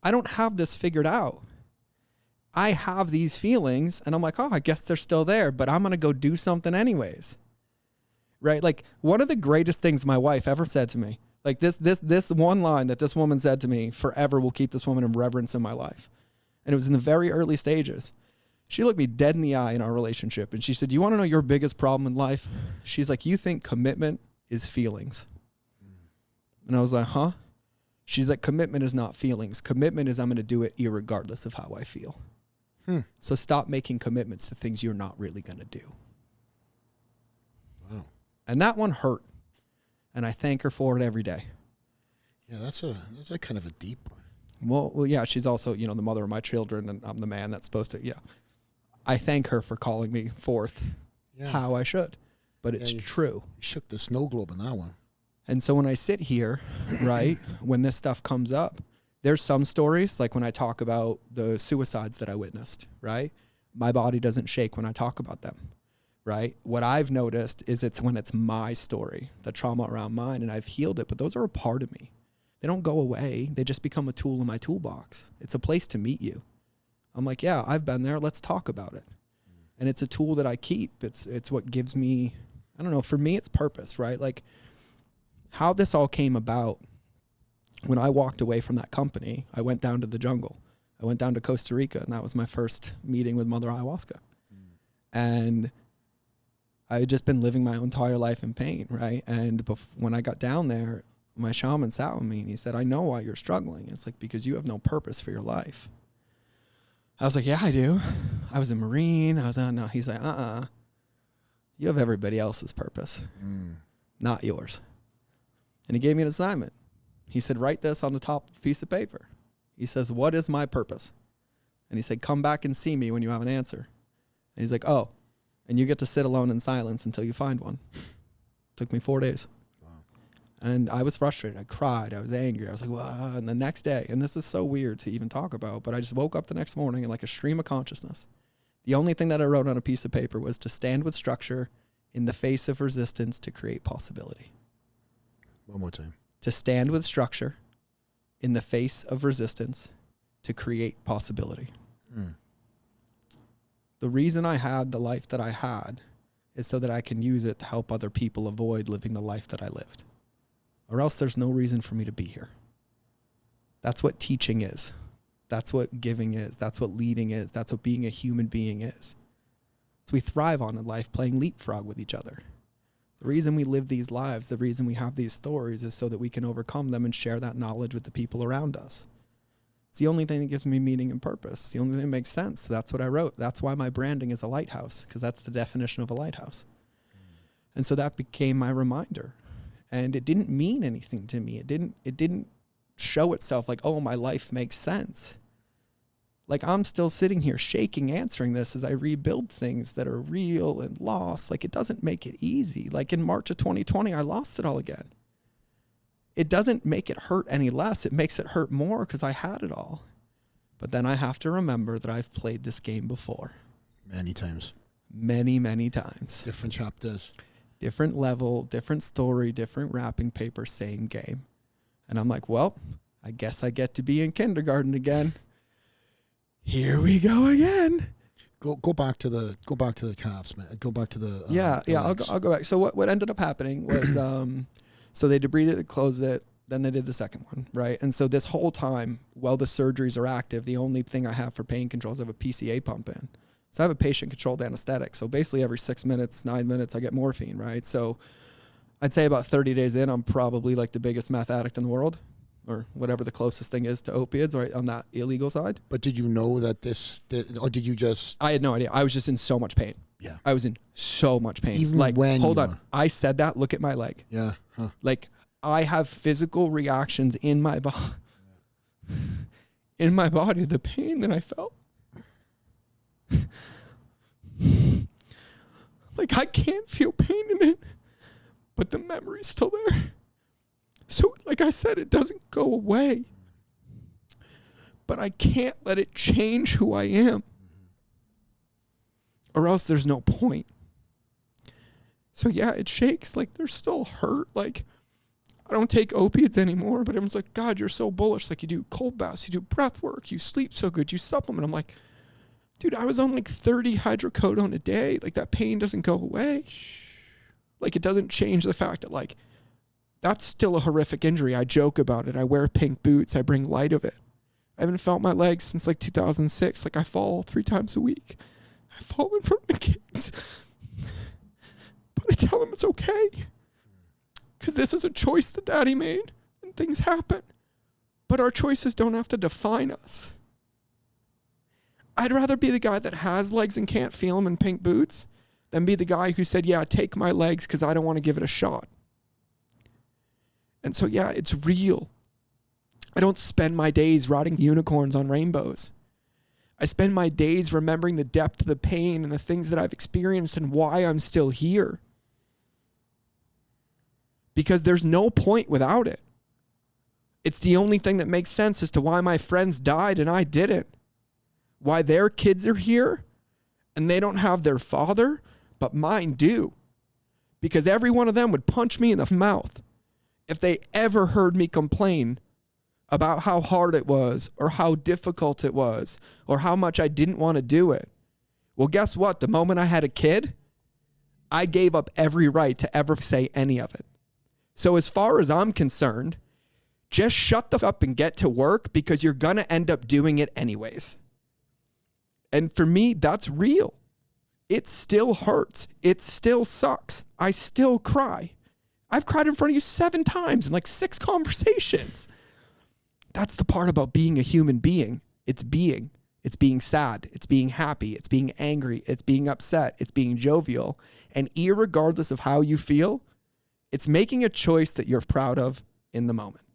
I don't have this figured out. I have these feelings, and I'm like, oh, I guess they're still there, but I'm going to go do something anyways. Right? Like, one of the greatest things my wife ever said to me, like this one line that this woman said to me forever will keep this woman in reverence in my life. And it was in the very early stages. She looked me dead in the eye in our relationship, and she said, you want to know your biggest problem in life? She's like, you think commitment is feelings. And I was like, huh? She's like, commitment is not feelings. Commitment is I'm going to do it irregardless of how I feel. So stop making commitments to things you're not really going to do. Wow. And that one hurt. And I thank her for it every day. Yeah, that's a kind of a deep one. Well, yeah, she's also, the mother of my children, and I'm the man that's supposed to, I thank her for calling me forth how I should. but it's you true. shook the snow globe on that one. And so when I sit here, right, when this stuff comes up, there's some stories, like when I talk about the suicides that I witnessed, right? My body doesn't shake when I talk about them, right? What I've noticed is it's when it's my story, the trauma around mine, and I've healed it, but those are a part of me. They don't go away. They just become a tool in my toolbox. It's a place to meet you. I'm like, yeah, I've been there. Let's talk about it. And it's a tool that I keep. It's what gives me, I don't know, for me, it's purpose, right? Like how this all came about, when I walked away from that company, I went down to the jungle. I went down to Costa Rica, and that was my first meeting with Mother Ayahuasca. And I had just been living my entire life in pain, right? And when I got down there, my shaman sat with me, and he said, I know why you're struggling. It's like, because you have no purpose for your life. I was like, yeah, I do. I was a Marine. I was no. He's like, you have everybody else's purpose, not yours. And he gave me an assignment. He said, write this on the top of a piece of paper. He says, what is my purpose? And he said, come back and see me when you have an answer. And he's like, oh, and you get to sit alone in silence until you find one. Took me 4 days. Wow. And I was frustrated. I cried. I was angry. I was like, wow. And the next day, and this is so weird to even talk about, but I just woke up the next morning in like a stream of consciousness. The only thing that I wrote on a piece of paper was to stand with structure in the face of resistance to create possibility. One more time. To stand with structure in the face of resistance to create possibility. The reason I had the life that I had is so that I can use it to help other people avoid living the life that I lived. Or else there's no reason for me to be here. That's what teaching is. That's what giving is. That's what leading is. That's what being a human being is. So we thrive on in life playing leapfrog with each other. The reason we live these lives, the reason we have these stories is so that we can overcome them and share that knowledge with the people around us. It's the only thing that gives me meaning and purpose. It's the only thing that makes sense. That's what I wrote. That's why my branding is a lighthouse, because that's the definition of a lighthouse. And so that became my reminder. And it didn't mean anything to me. It didn't show itself like, oh, my life makes sense. Like I'm still sitting here shaking, answering this as I rebuild things that are real and lost. Like it doesn't make it easy. Like in March of 2020, I lost it all again. It doesn't make it hurt any less. It makes it hurt more because I had it all. But then I have to remember that I've played this game before. Many times. Many, many times. Different chapters. Different level, different story, different wrapping paper, same game. And I'm like, well, I guess I get to be in kindergarten again. Here we go again. Go back to the calves, man. Go back to the I'll go back. So what ended up happening was so they debrided it, closed it, then they did the second one, right? And so this whole time, while the surgeries are active, the only thing I have for pain control is I have a PCA pump in. So I have a patient-controlled anesthetic. So basically every 6 minutes, 9 minutes, I get morphine, right? So I'd say about 30 days in, I'm probably like the biggest meth addict in the world, or whatever the closest thing is to opiates, right, on that illegal side. But did you know that or did you just... I had no idea. I was just in so much pain. Yeah. I was in so much pain. Even like, when hold on. I said that, look at my leg. Yeah. Huh. Like, I have physical reactions in my body, the pain that I felt. Like, I can't feel pain in it, but the memory's still there. So, like I said, it doesn't go away. But I can't let it change who I am. Or else there's no point. So, yeah, it shakes. Like, there's still hurt. Like, I don't take opiates anymore, but everyone's like, God, you're so bullish. Like, you do cold baths, you do breath work, you sleep so good, you supplement. I'm like, dude, I was on like 30 hydrocodone a day. Like, that pain doesn't go away. Like, it doesn't change the fact that, like, that's still a horrific injury. I joke about it. I wear pink boots. I bring light of it. I haven't felt my legs since like 2006. Like, I fall 3 times a week. I fall in front of my kids. But I tell them it's okay. Because this is a choice that Daddy made. And things happen. But our choices don't have to define us. I'd rather be the guy that has legs and can't feel them in pink boots than be the guy who said, yeah, take my legs because I don't want to give it a shot. And so, yeah, it's real. I don't spend my days riding unicorns on rainbows. I spend my days remembering the depth of the pain and the things that I've experienced and why I'm still here. because there's no point without it. It's the only thing that makes sense as to why my friends died and I didn't. Why their kids are here and they don't have their father, but mine do. Because every one of them would punch me in the mouth if they ever heard me complain about how hard it was or how difficult it was or how much I didn't want to do it. Well, guess what? The moment I had a kid, I gave up every right to ever say any of it. So as far as I'm concerned, just shut the fuck up and get to work because you're going to end up doing it anyways. And for me, that's real. It still hurts. It still sucks. I still cry. I've cried in front of you 7 times in like 6 conversations. That's the part about being a human being. It's being. It's being sad. It's being happy. It's being angry. It's being upset. It's being jovial. And irregardless of how you feel, it's making a choice that you're proud of in the moment.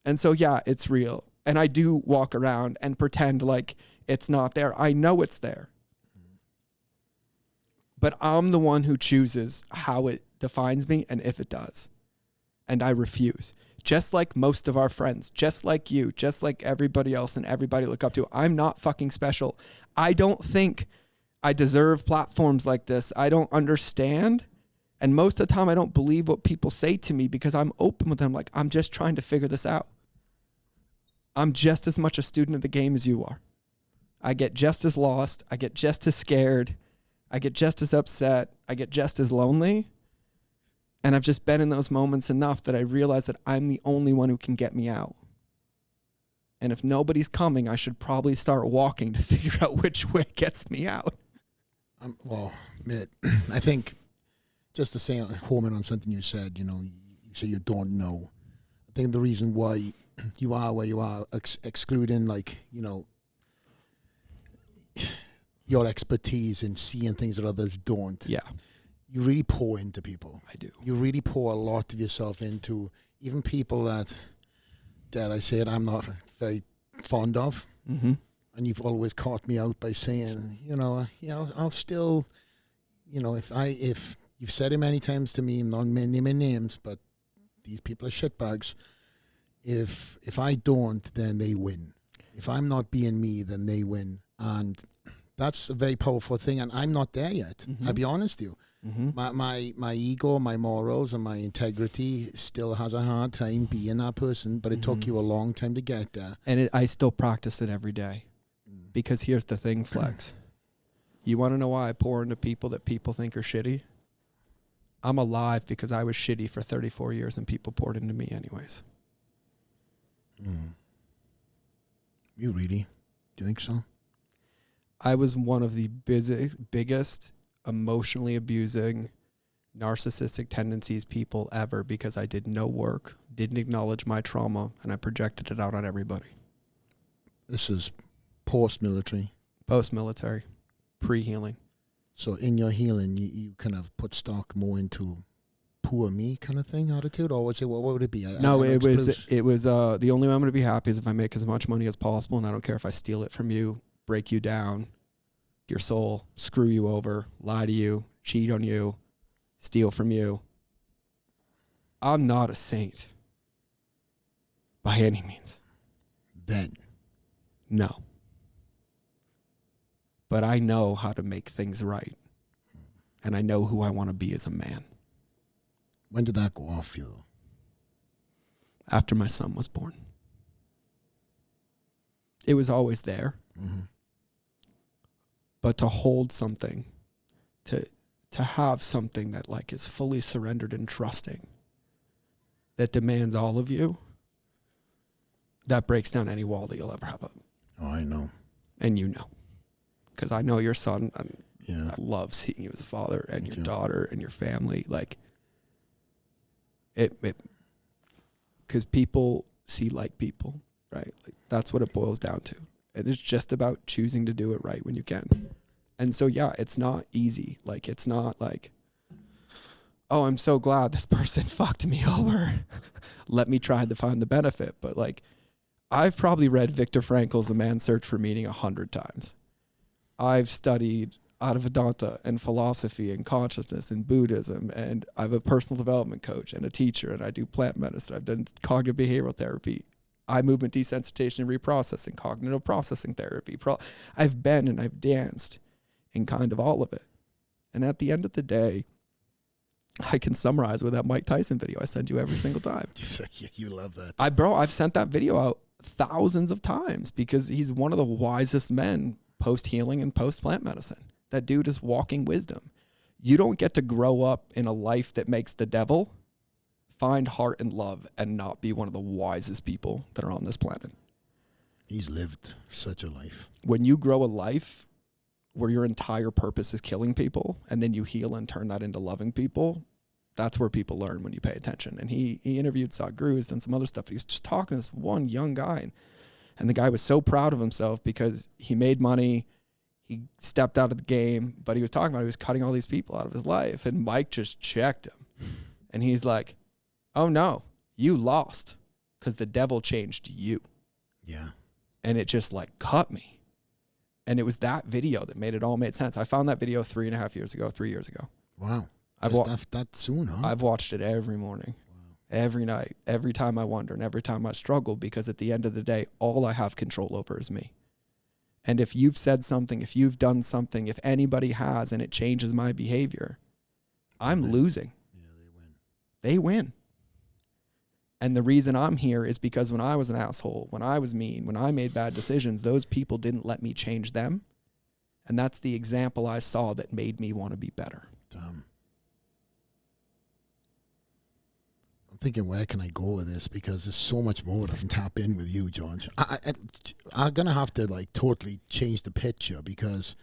And so, yeah, it's real. And I do walk around and pretend like it's not there. I know it's there. But I'm the one who chooses how it defines me and if it does. And I refuse. Just like most of our friends, just like you, just like everybody else and everybody look up to. I'm not fucking special. I don't think I deserve platforms like this. I don't understand. And most of the time I don't believe what people say to me because I'm open with them. Like, I'm just trying to figure this out. I'm just as much a student of the game as you are. I get just as lost. I get just as scared. I get just as upset. I get just as lonely. And I've just been in those moments enough that I realize that I'm the only one who can get me out. And if nobody's coming, I should probably start walking to figure out which way gets me out. Well, Mitt, I think just to say, home in on something you said, you say you don't know. I think the reason why you are where you are, excluding your expertise in seeing things that others don't. Yeah. You really pour into people. I do. You really pour a lot of yourself into even people that, dare I say it, I'm not very fond of. Mm-hmm. And you've always caught me out by saying, I'll still, if you've said it many times to me, I'm not naming names, but these people are shitbags. If I don't, then they win. If I'm not being me, then they win. And that's a very powerful thing. And I'm not there yet. Mm-hmm. I'll be honest with you. Mm-hmm. My ego, my morals, and my integrity still has a hard time being that person, but it took you a long time to get there. And I still practice it every day. Because here's the thing, Flex. You want to know why I pour into people that people think are shitty? I'm alive because I was shitty for 34 years and people poured into me anyways. You really? Do you think so? I was one of the biggest emotionally abusing, narcissistic tendencies people ever because I did no work, didn't acknowledge my trauma, and I projected it out on everybody. This is post-military. Post-military, pre-healing. So in your healing, you kind of put stock more into poor me kind of thing, attitude, or what would it be? It was the only way I'm going to be happy is if I make as much money as possible, and I don't care if I steal it from you, break you down, your soul, screw you over, lie to you, cheat on you, steal from you. I'm not a saint by any means. Then. No. But I know how to make things right. And I know who I want to be as a man. When did that go off you? After my son was born. It was always there. Mm-hmm. But to hold something, to have something that like is fully surrendered and trusting, that demands all of you, that breaks down any wall that you'll ever have up. Oh, I know. And you know. Because I know your son, and yeah. I love seeing you as a father and your daughter and your family. Like, because people see like people, right? Like that's what it boils down to. And it's just about choosing to do it right when you can. And so, yeah, it's not easy. Like, it's not like, oh, I'm so glad this person fucked me over. Let me try to find the benefit. But like, I've probably read Viktor Frankl's A Man's Search for Meaning 100 times. I've studied out of Vedanta and philosophy and consciousness and Buddhism, and I'm a personal development coach and a teacher, and I do plant medicine. I've done cognitive behavioral therapy, eye movement desensitization and reprocessing, cognitive processing therapy. I've been and I've danced in kind of all of it. And at the end of the day, I can summarize with that Mike Tyson video I send you every single time. You love that. I've sent that video out thousands of times because he's one of the wisest men post-healing and post-plant medicine. That dude is walking wisdom. You don't get to grow up in a life that makes the devil find heart and love and not be one of the wisest people that are on this planet. He's lived such a life. When you grow a life where your entire purpose is killing people and then you heal and turn that into loving people, that's where people learn when you pay attention. And he interviewed Sadhguru's and some other stuff. He was just talking to this one young guy, and the guy was so proud of himself because he made money, he stepped out of the game, but he was talking about he was cutting all these people out of his life, and Mike just checked him. And he's like, oh no, you lost because the devil changed you. Yeah. And it just like cut me. And it was that video that made it all made sense. I found that video 3 years ago. Wow. That soon, huh? I've watched it every morning, every night, every time I wonder and every time I struggle, because at the end of the day, all I have control over is me. And if you've said something, if you've done something, if anybody has, and it changes my behavior, I'm losing. Yeah, they win. They win. And the reason I'm here is because when I was an asshole, when I was mean, when I made bad decisions, those people didn't let me change them. And that's the example I saw that made me want to be better. I'm thinking, where can I go with this? Because there's so much more that I can tap in with you, George. I'm going to have to like totally change the picture, because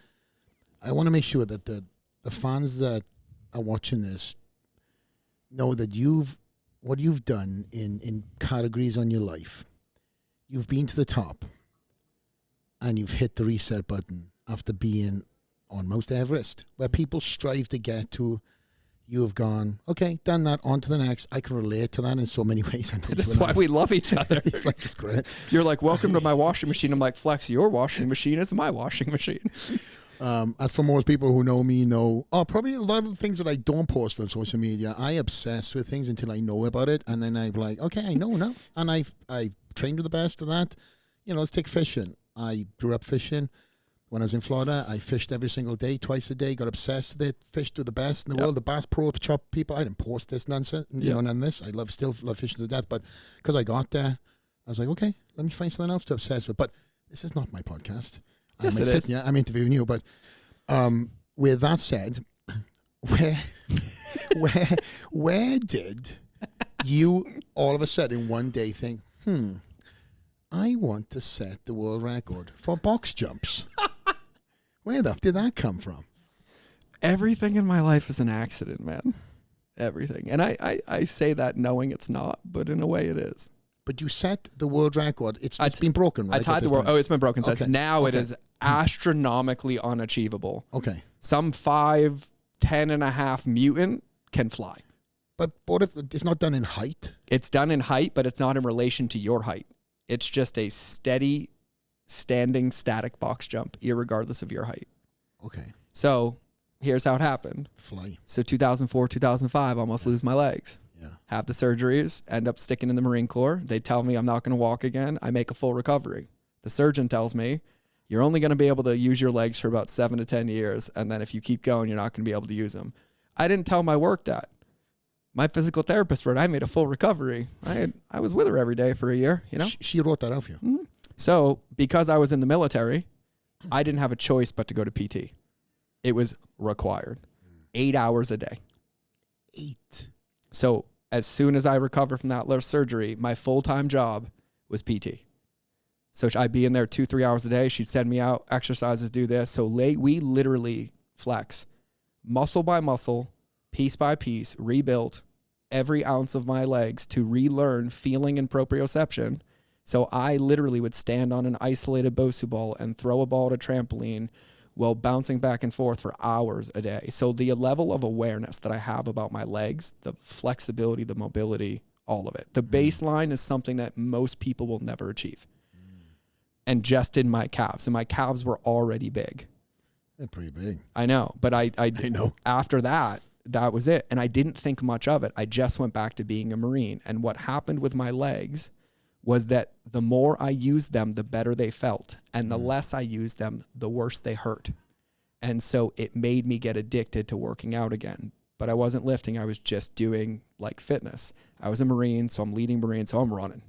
I want to make sure that the fans that are watching this know that what you've done in categories on your life. You've been to the top and you've hit the reset button after being on Mount Everest, where people strive to get to. You have gone, okay, done that, on to the next. I can relate to that in so many ways. I know that's why we love each other. It's like, it's great. You're like, welcome to my washing machine. I'm like, Flex, your washing machine is my washing machine. As for most people who know me, probably a lot of the things that I don't post on social media, I obsess with things until I know about it. And then I'm like, okay, I know now. And I've trained with the best of that. Let's take fishing. I grew up fishing. When I was in Florida, I fished every single day, twice a day, got obsessed with it, fished with the best in the world, the Bass Pro Shop people. I didn't post this nonsense, none of this. I still love fishing to death, but because I got there, I was like, okay, let me find something else to obsess with. But this is not my podcast. Yes, it is. Yeah, I'm interviewing you, but with that said, where did you all of a sudden one day think, I want to set the world record for box jumps? Where the f did that come from? Everything in my life is an accident, man. Everything. And I say that knowing it's not, but in a way it is. But you set the world record. It's been broken, right? I tied the world. Oh, it's been broken since. Okay. Now it is astronomically unachievable. Okay. Some 5'10" and a half mutant can fly. But what if it's not done in height? It's done in height, but it's not in relation to your height. It's just a steady, standing, static box jump, irregardless of your height. Okay. So here's how it happened. Fly. So 2004, 2005, almost lose my legs. Yeah. Have the surgeries, end up sticking in the Marine Corps. They tell me I'm not going to walk again. I make a full recovery. The surgeon tells me you're only going to be able to use your legs for about 7 to 10 years. And then if you keep going, you're not going to be able to use them. I didn't tell my work that. My physical therapist wrote, I made a full recovery. I was with her every day for a year, She wrote that out for you. Mm-hmm. So because I was in the military, I didn't have a choice but to go to PT. It was required. 8 hours a day. 8. So as soon as I recovered from that surgery, my full-time job was PT. So I'd be in there 2-3 hours a day. She'd send me out, exercises, do this. So we literally flex muscle by muscle, piece by piece, rebuilt every ounce of my legs to relearn feeling and proprioception. So I literally would stand on an isolated Bosu ball and throw a ball at a trampoline while bouncing back and forth for hours a day. So the level of awareness that I have about my legs, the flexibility, the mobility, all of it. The baseline is something that most people will never achieve. And just in my calves. And my calves were already big. They're pretty big. I know, but I know. After that was it. And I didn't think much of it. I just went back to being a Marine. And what happened with my legs was that the more I used them, the better they felt. And the less I used them, the worse they hurt. And so it made me get addicted to working out again. But I wasn't lifting. I was just doing like fitness. I was a Marine, so I'm leading Marine, so I'm running.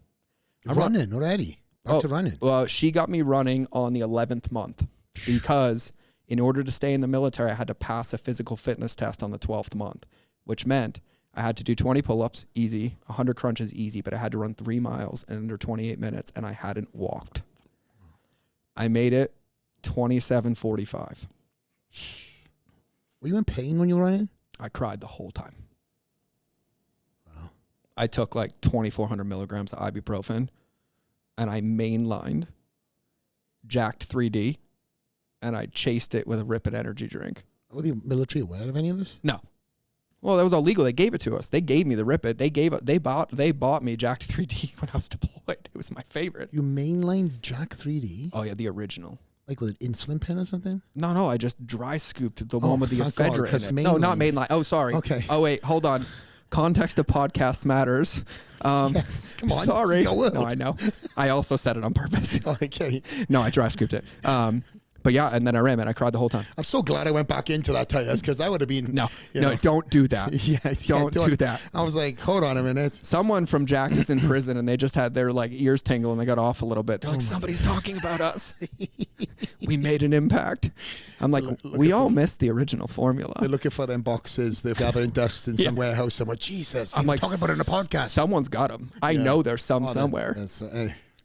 I'm running already. Back to running. Well, she got me running on the 11th month because in order to stay in the military, I had to pass a physical fitness test on the 12th month, which meant I had to do 20 pull-ups, easy, 100 crunches, easy, but I had to run 3 miles in under 28 minutes, and I hadn't walked. I made it 27:45. Were you in pain when you were running? I cried the whole time. Wow. I took like 2,400 milligrams of ibuprofen, and I mainlined, jacked 3D, and I chased it with a Ripid energy drink. Were the military aware of any of this? No. Well, that was all legal. They gave it to us. They gave me the Ripid. They bought me Jack 3D when I was deployed. It was my favorite. You mainlined Jack 3D? Oh yeah, the original. Like with an insulin pen or something? No, I just dry scooped the one with the ephedra in it. No, not mainline. Oh, sorry. Okay. Oh wait, hold on. Context of podcast matters. Yes, come on. Sorry. No, I know. I also said it on purpose. Okay. No, I dry scooped it. But yeah, and then I ran, and I cried the whole time. I'm so glad I went back into that tires because that would have been... No, know. Don't do that. Don't do that. I was like, hold on a minute. Someone from Jack is in prison, and they just had their like ears tingle, and they got off a little bit. They're like, somebody's talking about us. We made an impact. I'm like, we all missed the original formula. They're looking for them boxes. They're gathering dust in some warehouse somewhere. Jesus, I'm like, talking about it in a podcast. Someone's got them. I know there's some somewhere.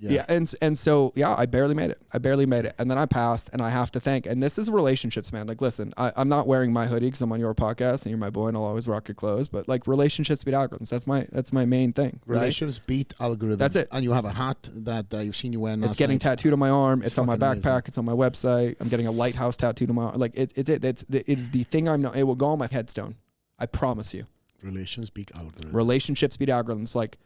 Yeah. And so, I barely made it. And then I passed, and I have to thank, and this is relationships, man. Like, listen, I'm not wearing my hoodie because I'm on your podcast and you're my boy and I'll always rock your clothes, but like relationships beat algorithms. That's my main thing. Relationships beat algorithms. That's it. And you have a hat that you've seen you wearing. It's getting tattooed on my arm. It's on my backpack. Amazing. It's on my website. I'm getting a lighthouse tattooed on my arm. Like it's the thing I'm not, it will go on my headstone. I promise you. Relationships beat algorithms. Relationships beat algorithms. Like,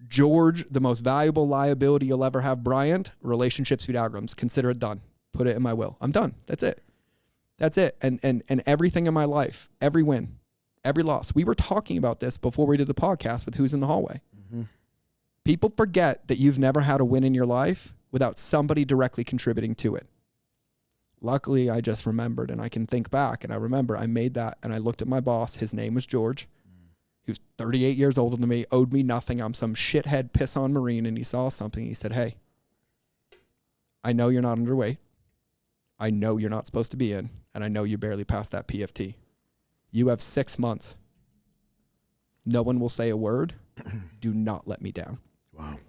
George, the most valuable liability you'll ever have, Bryant, relationships beat algorithms. Consider it done. Put it in my will. I'm done. That's it. And everything in my life, every win, every loss. We were talking about this before we did the podcast with Who's in the Hallway. Mm-hmm. People forget that you've never had a win in your life without somebody directly contributing to it. Luckily, I just remembered, and I can think back, and I remember I made that, and I looked at my boss. His name was George. He was 38 years older than me, owed me nothing. I'm some shithead piss-on Marine, and he saw something. He said, hey, I know you're not underweight. I know you're not supposed to be in, and I know you barely passed that PFT. You have 6 months. No one will say a word. Do not let me down. Wow.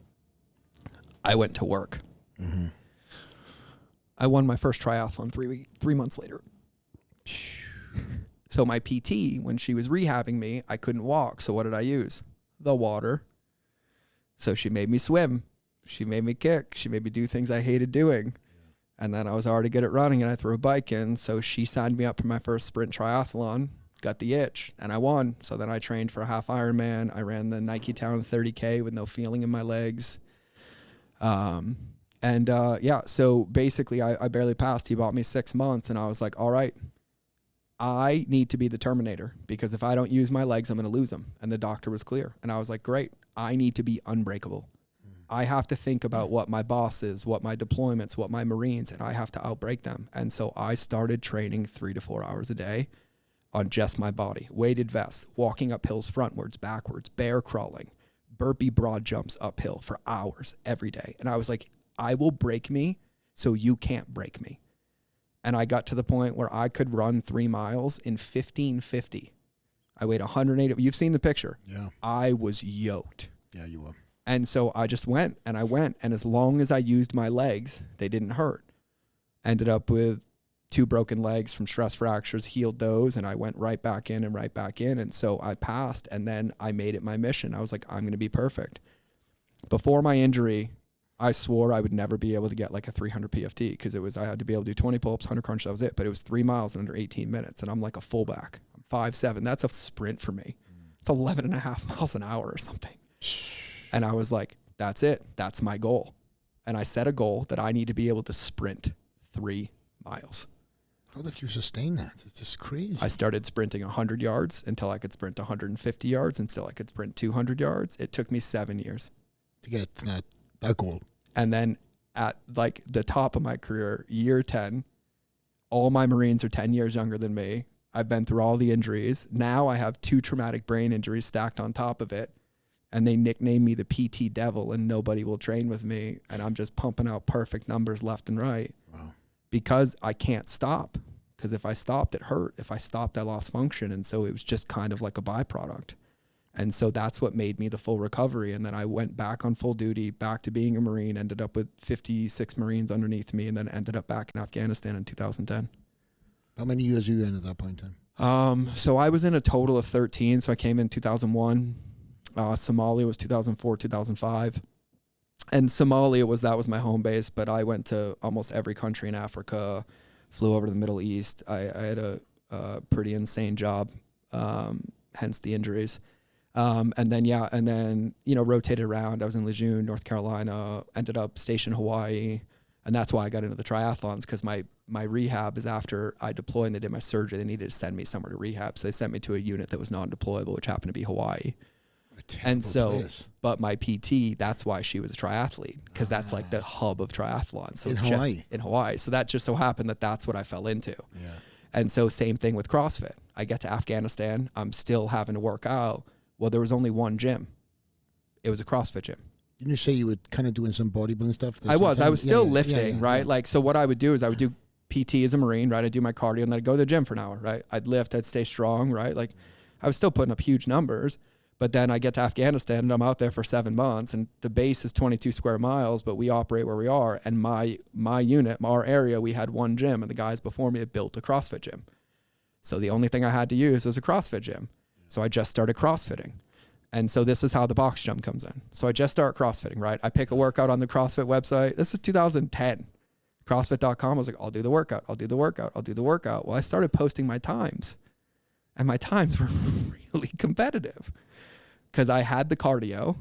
I went to work. Mm-hmm. I won my first triathlon 3 months later. So my PT, when she was rehabbing me, I couldn't walk. So what did I use? The water. So she made me swim. She made me kick. She made me do things I hated doing. And then I was already good at running, and I threw a bike in. So she signed me up for my first sprint triathlon, got the itch, and I won. So then I trained for a half Ironman. I ran the Nike Town 30K with no feeling in my legs. So basically I barely passed. He bought me 6 months, and I was like, all right, I need to be the Terminator, because if I don't use my legs, I'm going to lose them. And the doctor was clear. And I was like, great, I need to be unbreakable. I have to think about what my boss is, what my deployments, what my Marines, and I have to outbreak them. And so I started training 3 to 4 hours a day on just my body. Weighted vests, walking up hills frontwards, backwards, bear crawling, burpee broad jumps uphill for hours every day. And I was like, I will break me so you can't break me. And I got to the point where I could run 3 miles in 15:50. I weighed 180. You've seen the picture. Yeah. I was yoked. Yeah, you were. And so I just went. And as long as I used my legs, they didn't hurt. Ended up with 2 broken legs from stress fractures, healed those, and I went right back in. And so I passed, and then I made it my mission. I was like, I'm going to be perfect. Before my injury, I swore I would never be able to get like a 300 PFT, because I had to be able to do 20 pull-ups, 100 crunch, that was it. But it was 3 miles in under 18 minutes, and I'm like a fullback. I'm 5'7". That's a sprint for me. It's 11.5 miles an hour or something. And I was like, that's it. That's my goal. And I set a goal that I need to be able to sprint 3 miles. How have you sustained that? It's just crazy. I started sprinting 100 yards until I could sprint 150 yards until I could sprint 200 yards. It took me 7 years to get that goal. And then at like the top of my career, year 10, all my Marines are 10 years younger than me. I've been through all the injuries. Now I have 2 traumatic brain injuries stacked on top of it. And they nickname me the PT Devil, and nobody will train with me. And I'm just pumping out perfect numbers left and right. Wow. Because I can't stop. Because if I stopped, it hurt. If I stopped, I lost function. And so it was just kind of like a byproduct. And so that's what made me the full recovery. And then I went back on full duty, back to being a Marine, ended up with 56 Marines underneath me, and then ended up back in Afghanistan in 2010. How many years were you in at that point in time? So I was in a total of 13. So I came in 2001. Somalia was 2004, 2005. And Somalia that was my home base, but I went to almost every country in Africa, flew over to the Middle East. I had a pretty insane job, hence the injuries. And then, rotated around. I was in Lejeune, North Carolina, ended up stationed in Hawaii. And that's why I got into the triathlons, because my rehab is after I deployed and they did my surgery. They needed to send me somewhere to rehab. So they sent me to a unit that was non-deployable, which happened to be Hawaii. And so, but my PT, that's why she was a triathlete, because that's like the hub of triathlon. So in Hawaii. So that just so happened that that's what I fell into. Yeah. And so same thing with CrossFit. I get to Afghanistan. I'm still having to work out. Well, there was only one gym. It was a CrossFit gym. Didn't you say you were kind of doing some bodybuilding stuff? I was still lifting, right? Like, so what I would do is I would do PT as a Marine, right? I'd do my cardio and then I'd go to the gym for an hour, right? I'd lift, I'd stay strong, right? Like I was still putting up huge numbers. But then I get to Afghanistan and I'm out there for 7 months, and the base is 22 square miles, but we operate where we are. And my unit, our area, we had one gym, and the guys before me had built a CrossFit gym. So the only thing I had to use was a CrossFit gym. So I just started CrossFitting. And so this is how the box jump comes in. So I just start CrossFitting, right? I pick a workout on the CrossFit website. This is 2010. CrossFit.com. I was like, I'll do the workout. Well, I started posting my times, and my times were really competitive. Because I had the cardio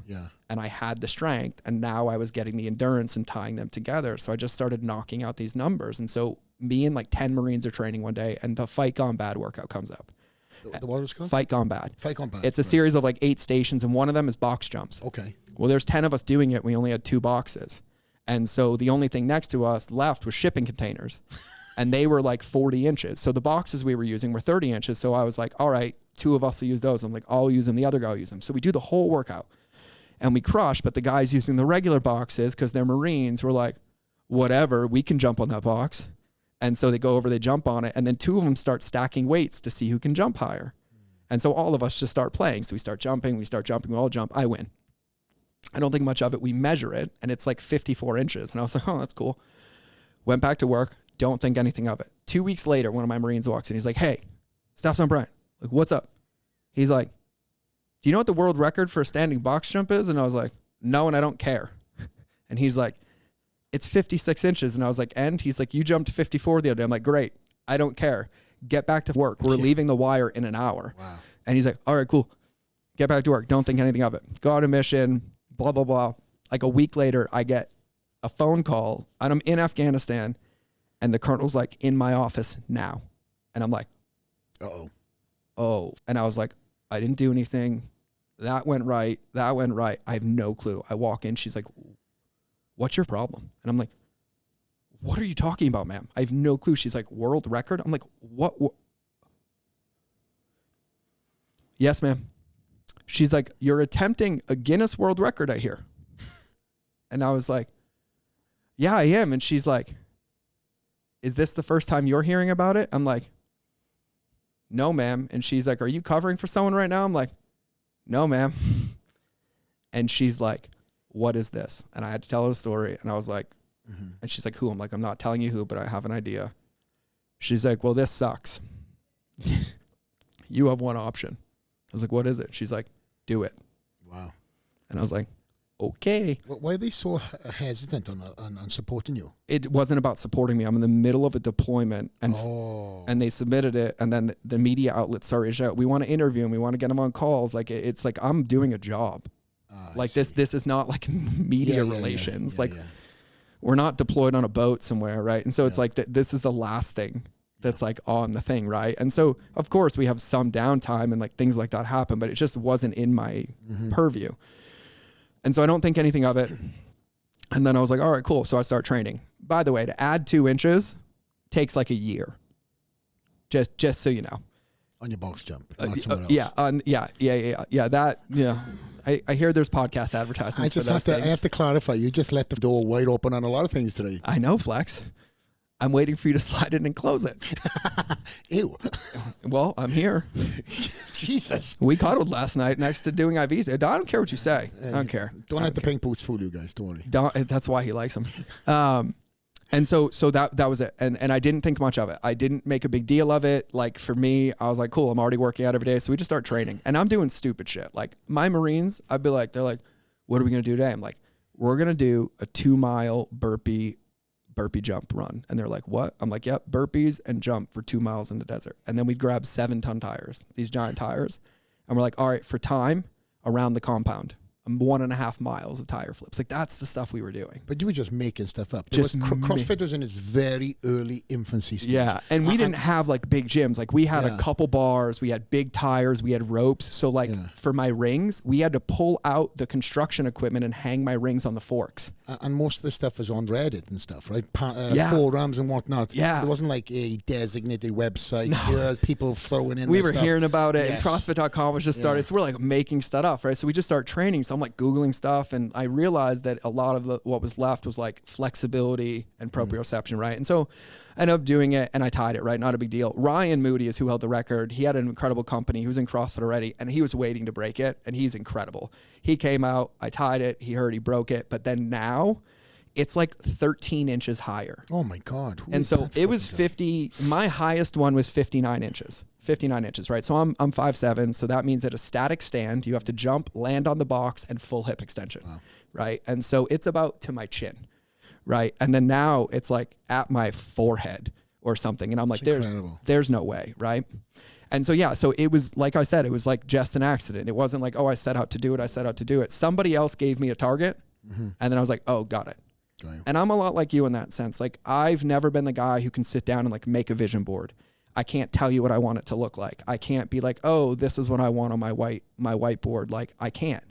and I had the strength, and now I was getting the endurance and tying them together. So I just started knocking out these numbers. And so me and like 10 Marines are training one day, and the Fight Gone Bad workout comes up. The what was it called? Fight Gone Bad. Fight Gone Bad. It's a series of like 8 stations, and one of them is box jumps. Okay. Well, there's 10 of us doing it. We only had 2 boxes. And so the only thing next to us left was shipping containers. And they were like 40 inches. So the boxes we were using were 30 inches. So I was like, all right, 2 of us will use those. I'm like, I'll use them. The other guy will use them. So we do the whole workout and we crush. But the guys using the regular boxes, because they're Marines, were like, whatever, we can jump on that box. And so they go over, they jump on it. And then 2 of them start stacking weights to see who can jump higher. And so all of us just start playing. So we start jumping, we all jump. I win. I don't think much of it. We measure it and it's like 54 inches. And I was like, oh, that's cool. Went back to work. Don't think anything of it. 2 weeks later, one of my Marines walks in. He's like, hey, Staff Sergeant Bryant. Like, what's up? He's like, do you know what the world record for a standing box jump is? And I was like, no, and I don't care. And he's like, it's 56 inches. And I was like, and? He's like, you jumped 54 the other day. I'm like, great. I don't care. Get back to work. We're leaving the wire in an hour. Wow. And he's like, all right, cool. Get back to work. Don't think anything of it. Go on a mission, blah, blah, blah. Like a week later, I get a phone call, and I'm in Afghanistan. And the colonel's like, in my office now. And I'm like, oh. And I was like, I didn't do anything. That went right. I have no clue. I walk in. She's like, what's your problem? And I'm like, what are you talking about, ma'am? I have no clue. She's like, world record? I'm like, what? Yes, ma'am. She's like, you're attempting a Guinness World Record, I hear. And I was like, yeah, I am. And she's like, is this the first time you're hearing about it? I'm like, no, ma'am. And she's like, are you covering for someone right now? I'm like, no, ma'am. And she's like, what is this? And I had to tell her the story. And I was like, and she's like, who? I'm like, I'm not telling you who, but I have an idea. She's like, well, this sucks. You have one option. I was like, what is it? She's like, do it. Wow. And I was like, okay. Why are they so hesitant on supporting you? It wasn't about supporting me. I'm in the middle of a deployment, and they submitted it, and then the media outlets started out. We want to interview him. We want to get him on calls. Like it's like I'm doing a job. Like this is not like media relations. We're not deployed on a boat somewhere, right? And so it's like this is the last thing that's like on the thing, right? And so of course we have some downtime and like things like that happen, but it just wasn't in my purview. And so I don't think anything of it. And then I was like, all right, cool. So I start training. By the way, to add 2 inches takes like a year. Just so you know. On your box jump. Not someone else. Yeah. I hear there's podcast advertisements for those things. I have to clarify. You just let the door wide open on a lot of things today. I know, Flex. I'm waiting for you to slide in and close it. Ew. Well, I'm here. Jesus. We cuddled last night next to doing IVs. I don't care what you say. I don't care. Don't let the pink boots fool you guys. Don't worry. That's why he likes them. And so that was it. And I didn't think much of it. I didn't make a big deal of it. Like for me, I was like, cool, I'm already working out every day. So we just start training and I'm doing stupid shit. Like my Marines, I'd be like, they're like, what are we going to do today? I'm like, we're going to do a 2-mile burpee jump run. And they're like, what? I'm like, yep, burpees and jump for 2 miles in the desert. And then we'd grab 7-ton tires, these giant tires. And we're like, all right, for time around the compound. 1.5 miles of tire flips. Like that's the stuff we were doing. But you were just making stuff up. CrossFit was in its very early infancy stage. Yeah. And we didn't have like big gyms. Like we had a couple bars, we had big tires, we had ropes. So like for my rings, we had to pull out the construction equipment and hang my rings on the forks. And most of the stuff was on Reddit and stuff, right? Forums and whatnot. Yeah. There wasn't like a designated website. No. There was people throwing in We were stuff. hearing about it and CrossFit.com was just started. So we're like making stuff up, right? So we just start training. So I'm like Googling stuff and I realized that a lot of what was left was like flexibility and proprioception, right? And so I ended up doing it and I tied it, right? Not a big deal. Ryan Moody is who held the record. He had an incredible company. He was in CrossFit already and he was waiting to break it and he's incredible. He came out, I tied it, he heard he broke it, but then now it's like 13 inches higher. Oh my God. And so it was 50, my highest one was 59 inches. 59 inches, right? So I'm 5'7", so that means at a static stand, you have to jump, land on the box, and full hip extension, right? And so it's about to my chin, right? And then now it's like at my forehead or something, and I'm like, there's no way, right? And so, yeah, so it was, like I said, it was like just an accident. It wasn't like, oh, I set out to do it. Somebody else gave me a target, and then I was like, oh, got it. And I'm a lot like you in that sense. Like, I've never been the guy who can sit down and like make a vision board. I can't tell you what I want it to look like. I can't be like, oh, this is what I want on my whiteboard. Like, I can't.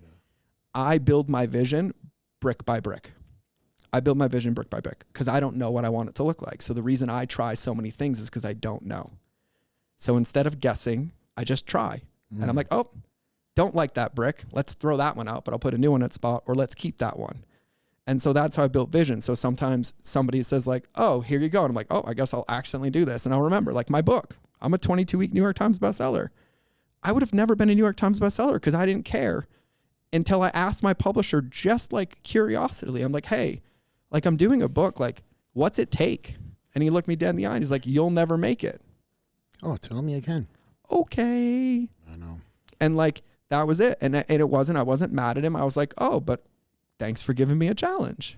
I build my vision brick by brick. Because I don't know what I want it to look like. So the reason I try so many things is because I don't know. So instead of guessing, I just try. And I'm like, oh, don't like that brick. Let's throw that one out, but I'll put a new one at spot, or let's keep that one. And so that's how I built vision. So sometimes somebody says like, oh, here you go. And I'm like, oh, I guess I'll accidentally do this. And I'll remember, like my book, I'm a 22-week New York Times bestseller. I would have never been a New York Times bestseller because I didn't care until I asked my publisher, just like curiosity. I'm like, hey, like I'm doing a book, like what's it take? And he looked me dead in the eye and he's like, you'll never make it. Oh, tell me again. Okay. I know. And like, that was it. And I wasn't mad at him. I was like, oh, but thanks for giving me a challenge.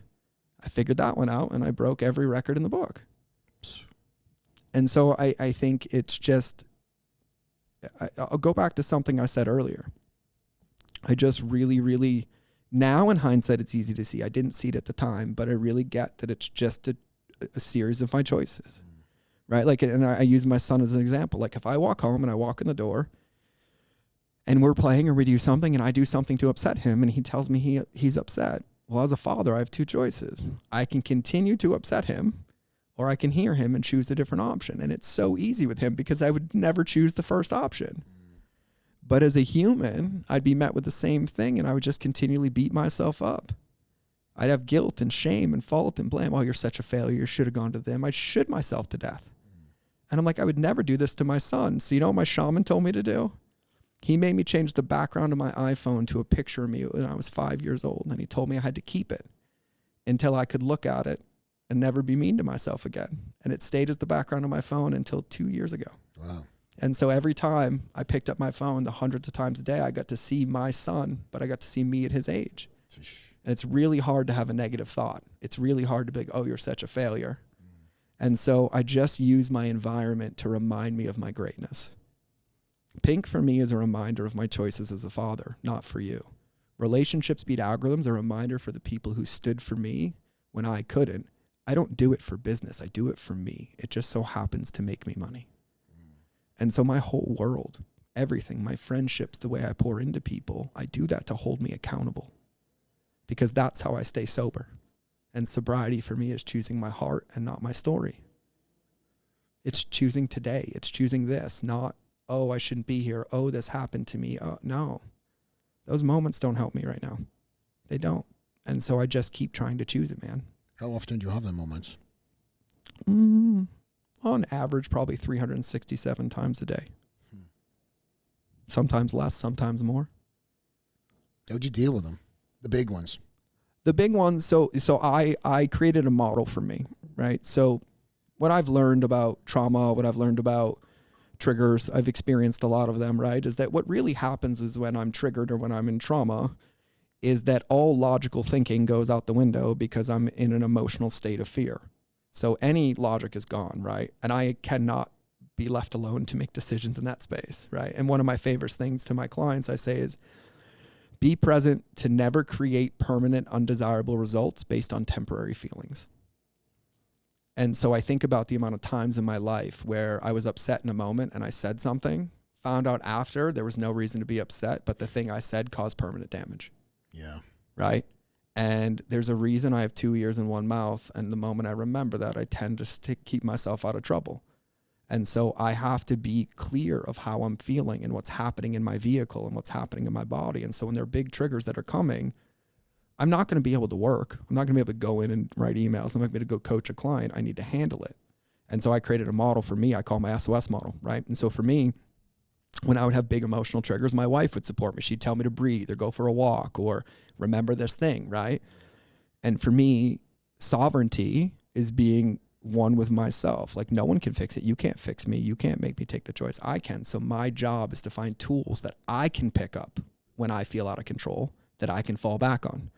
I figured that one out and I broke every record in the book. And so I think it's just, I'll go back to something I said earlier. I just really, really, now in hindsight, it's easy to see. I didn't see it at the time, but I really get that it's just a series of my choices, right? Like, and I use my son as an example. Like if I walk home and I walk in the door and we're playing or we do something and I do something to upset him and he tells me he's upset. Well, as a father, I have 2 choices. I can continue to upset him or I can hear him and choose a different option. And it's so easy with him because I would never choose the first option. But as a human, I'd be met with the same thing and I would just continually beat myself up. I'd have guilt and shame and fault and blame. Oh, you're such a failure. You should have gone to them. I'd shoot myself to death. And I'm like, I would never do this to my son. So you know what my shaman told me to do? He made me change the background of my iPhone to a picture of me when I was 5 years old. And he told me I had to keep it until I could look at it and never be mean to myself again. And it stayed as the background of my phone until 2 years ago. Wow. And so every time I picked up my phone, the hundreds of times a day, I got to see my son, but I got to see me at his age. And it's really hard to have a negative thought. It's really hard to be like, oh, you're such a failure. And so I just use my environment to remind me of my greatness. Pink for me is a reminder of my choices as a father, not for you. Relationships Beat Algorithms, a reminder for the people who stood for me when I couldn't. I don't do it for business. I do it for me. It just so happens to make me money. And so my whole world, everything, my friendships, the way I pour into people, I do that to hold me accountable, because that's how I stay sober. And sobriety for me is choosing my heart and not my story. It's choosing today. It's choosing this, not, oh, I shouldn't be here. Oh, this happened to me. No, those moments don't help me right now. They don't. And so I just keep trying to choose it, man. How often do you have the moments? On average, probably 367 times a day. Sometimes less, sometimes more. How do you deal with them? The big ones. The big ones, so I created a model for me, right? So what I've learned about trauma, what I've learned about triggers, I've experienced a lot of them, right? Is that what really happens is when I'm triggered or when I'm in trauma, is that all logical thinking goes out the window because I'm in an emotional state of fear. So any logic is gone, right? And I cannot be left alone to make decisions in that space, right? And one of my favorite things to my clients I say is, be present to never create permanent undesirable results based on temporary feelings. And so I think about the amount of times in my life where I was upset in a moment and I said something, found out after there was no reason to be upset, but the thing I said caused permanent damage. Yeah. Right? And there's a reason I have 2 ears and one mouth. And the moment I remember that, I tend to keep myself out of trouble. And so I have to be clear of how I'm feeling and what's happening in my vehicle and what's happening in my body. And so when there are big triggers that are coming, I'm not going to be able to work. I'm not going to be able to go in and write emails. I'm not going to be able to go coach a client. I need to handle it. And so I created a model for me. I call my SOS model, right? And so for me, when I would have big emotional triggers, my wife would support me. She'd tell me to breathe or go for a walk or remember this thing, right? And for me, sovereignty is being one with myself. Like, no one can fix it. You can't fix me. You can't make me take the choice. I can. So my job is to find tools that I can pick up when I feel out of control, that I can fall back on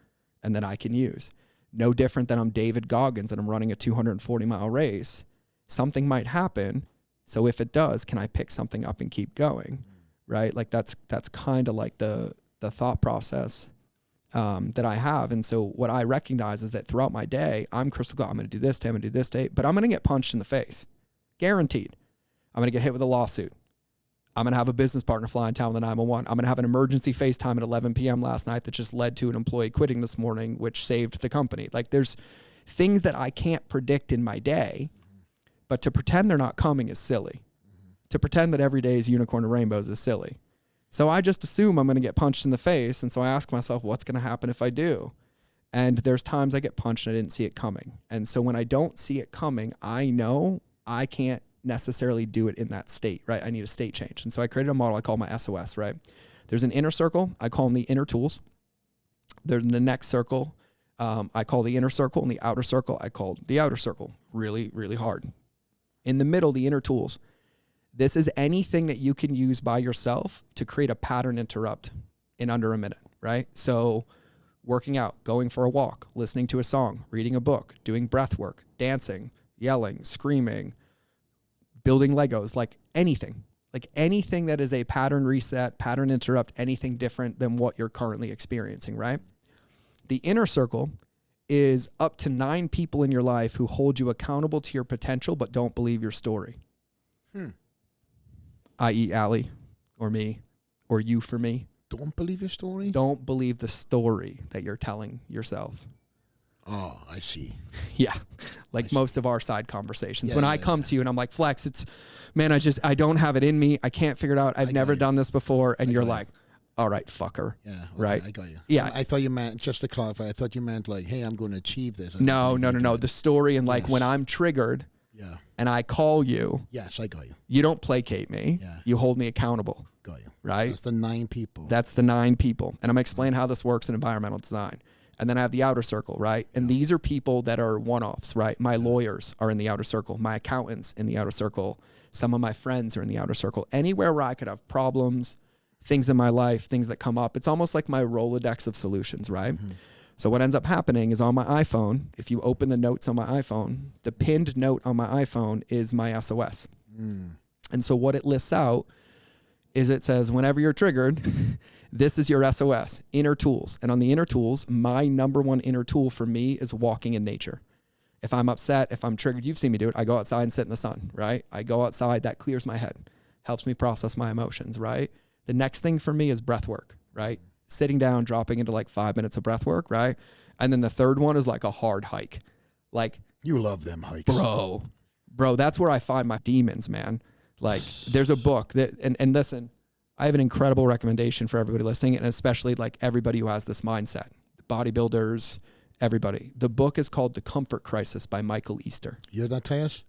and that I can use. No different than I'm David Goggins and I'm running a 240-mile race. Something might happen. So if it does, can I pick something up and keep going? Right? Like that's kind of like the thought process that I have. And so what I recognize is that throughout my day, I'm crystal clear. I'm going to do this day, I'm going to do this day, but I'm going to get punched in the face. Guaranteed. I'm going to get hit with a lawsuit. I'm going to have a business partner fly in town with a 911. I'm going to have an emergency FaceTime at 11 p.m. last night that just led to an employee quitting this morning, which saved the company. Like, there's things that I can't predict in my day, but to pretend they're not coming is silly. To pretend that every day is unicorn and rainbows is silly. So I just assume I'm going to get punched in the face. And so I ask myself, what's going to happen if I do? And there's times I get punched and I didn't see it coming. And so when I don't see it coming, I know I can't necessarily do it in that state, right? I need a state change. And so I created a model I call my SOS, right? There's an inner circle. I call them the inner tools. There's the next circle. I call the inner circle, and the outer circle, I call the outer circle. Really, really hard. In the middle, the inner tools. This is anything that you can use by yourself to create a pattern interrupt in under a minute, right? So working out, going for a walk, listening to a song, reading a book, doing breath work, dancing, yelling, screaming, building Legos, like anything that is a pattern reset, pattern interrupt, anything different than what you're currently experiencing, right? The inner circle is up to 9 people in your life who hold you accountable to your potential but don't believe your story. I.e. Allie, or me, or you for me. Don't believe your story? Don't believe the story that you're telling yourself. Oh, I see. Yeah. Like most of our side conversations. When I come to you and I'm like, Flex, I don't have it in me. I can't figure it out. I've never done this before. And you're like, all right, fucker. Yeah. Okay, right. I got you. Yeah. I thought you meant, just to clarify, I thought you meant like, hey, I'm going to achieve this. No. The story and like when I'm triggered and I call you. Yes, I got you. You don't placate me. Yeah. You hold me accountable. Got you. Right? That's the 9 people. That's the 9 people. And I'm going to explain how this works in environmental design. And then I have the outer circle, right? And these are people that are one-offs, right? My lawyers are in the outer circle. My accountants in the outer circle. Some of my friends are in the outer circle. Anywhere where I could have problems, things in my life, things that come up. It's almost like my Rolodex of solutions, right? Mm-hmm. So what ends up happening is on my iPhone, if you open the notes on my iPhone, the pinned note on my iPhone is my SOS. And so what it lists out is it says, whenever you're triggered, this is your SOS, inner tools. And on the inner tools, my number one inner tool for me is walking in nature. If I'm upset, if I'm triggered, you've seen me do it. I go outside and sit in the sun, right? I go outside, that clears my head, helps me process my emotions, right? The next thing for me is breath work, right? Sitting down, dropping into like 5 minutes of breath work, right? And then the third one is like a hard hike. Like, you love them hikes. Bro, that's where I find my demons, man. Like, there's a book that, and listen, I have an incredible recommendation for everybody listening, and especially like everybody who has this mindset, bodybuilders, everybody. The book is called The Comfort Crisis by Michael Easter. You heard that, Tyus?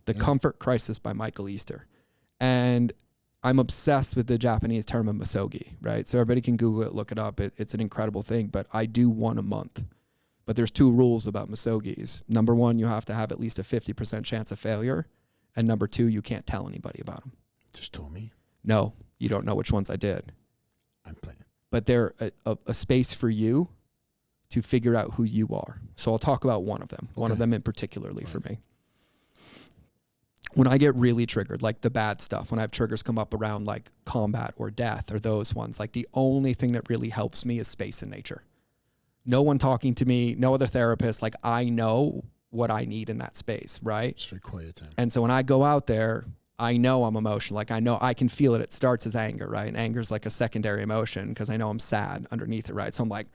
The Comfort Crisis by Michael Easter. And I'm obsessed with the Japanese term of misogi, right? So everybody can Google it, look it up. It's an incredible thing, but I do one a month. But there's 2 rules about misogis. Number 1, you have to have at least a 50% chance of failure. And number 2, you can't tell anybody about them. Just told me. No, you don't know which ones I did. I'm playing. But they're a space for you to figure out who you are. So I'll talk about one of them, one of them in particularly for me. When I get really triggered, like the bad stuff, when I have triggers come up around like combat or death or those ones, like the only thing that really helps me is space and nature. No one talking to me, no other therapist. Like, I know what I need in that space, right? It's quiet time. And so when I go out there, I know I'm emotional. Like, I know I can feel it. It starts as anger, right? And anger is like a secondary emotion because I know I'm sad underneath it, right? So I'm like,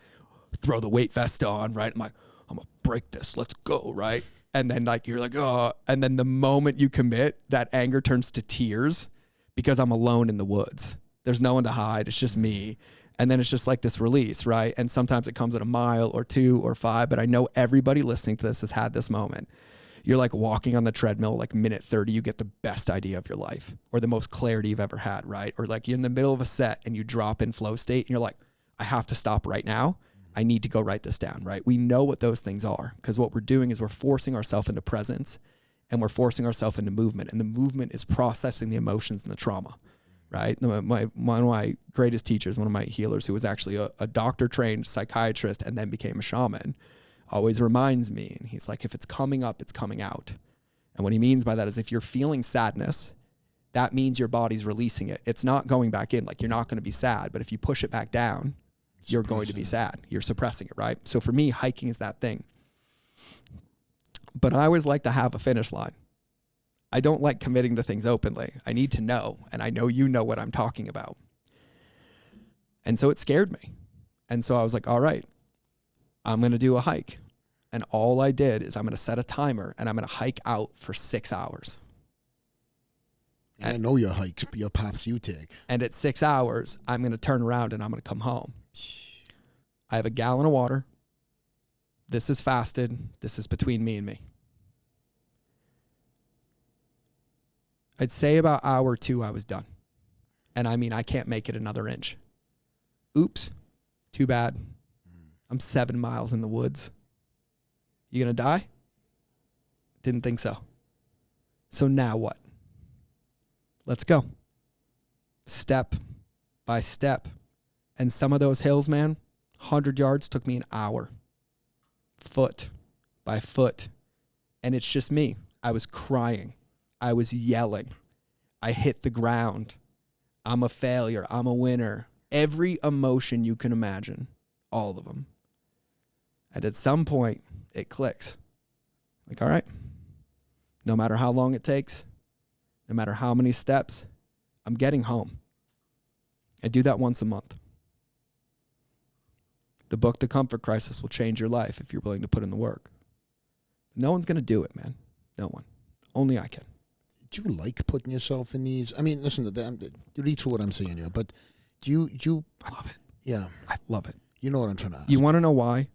throw the weight vest on, right? I'm like, I'm gonna break this. Let's go, right? And then like, you're like, oh, and then the moment you commit, that anger turns to tears because I'm alone in the woods. There's no one to hide. It's just me. And then it's just like this release, right? And sometimes it comes at a mile or 2 or 5, but I know everybody listening to this has had this moment. You're like walking on the treadmill, like minute 30, you get the best idea of your life or the most clarity you've ever had, right? Or like you're in the middle of a set and you drop in flow state and you're like, I have to stop right now. I need to go write this down, right? We know what those things are because what we're doing is we're forcing ourselves into presence and we're forcing ourselves into movement. And the movement is processing the emotions and the trauma. Right? One of my greatest teachers, one of my healers who was actually a doctor-trained psychiatrist and then became a shaman, always reminds me, and he's like, if it's coming up, it's coming out. And what he means by that is if you're feeling sadness, that means your body's releasing it. It's not going back in. Like, you're not going to be sad, but if you push it back down, you're going to be sad. You're suppressing it, right? So for me, hiking is that thing. But I always like to have a finish line. I don't like committing to things openly. I need to know, and I know you know what I'm talking about. And so it scared me. And so I was like, all right, I'm going to do a hike. And all I did is I'm going to set a timer, and I'm going to hike out for 6 hours. And I know your hikes, your paths you take. And at 6 hours, I'm going to turn around, and I'm going to come home. I have a gallon of water. This is fasted. This is between me and me. I'd say about hour 2, I was done. And I mean, I can't make it another inch. Oops. Too bad. I'm 7 miles in the woods. You gonna die? Didn't think so. So now what? Let's go. Step by step. And some of those hills, man, 100 yards took me an hour. Foot by foot. And it's just me. I was crying. I was yelling. I hit the ground. I'm a failure. I'm a winner. Every emotion you can imagine. All of them. And at some point, it clicks. Like, all right. No matter how long it takes, no matter how many steps, I'm getting home. I do that once a month. The book, The Comfort Crisis, will change your life if you're willing to put in the work. No one's going to do it, man. No one. Only I can. Do you like putting yourself in these? I mean, listen, read through what I'm saying here, but do you? I love it. Yeah. I love it. You know what I'm trying to ask. You want to know why?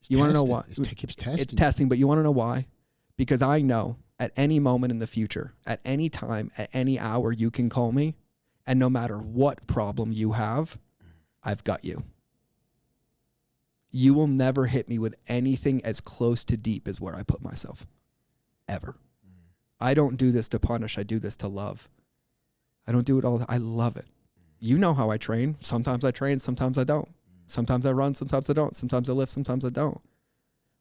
You want to know why? It keeps testing. It's testing, but you want to know why? Because I know at any moment in the future, at any time, at any hour, you can call me, and no matter what problem you have, I've got you. You will never hit me with anything as close to deep as where I put myself. Ever. I don't do this to punish. I do this to love. I don't do it all. I love it. You know how I train. Sometimes I train, sometimes I don't. Sometimes I run, sometimes I don't. Sometimes I lift, sometimes I don't.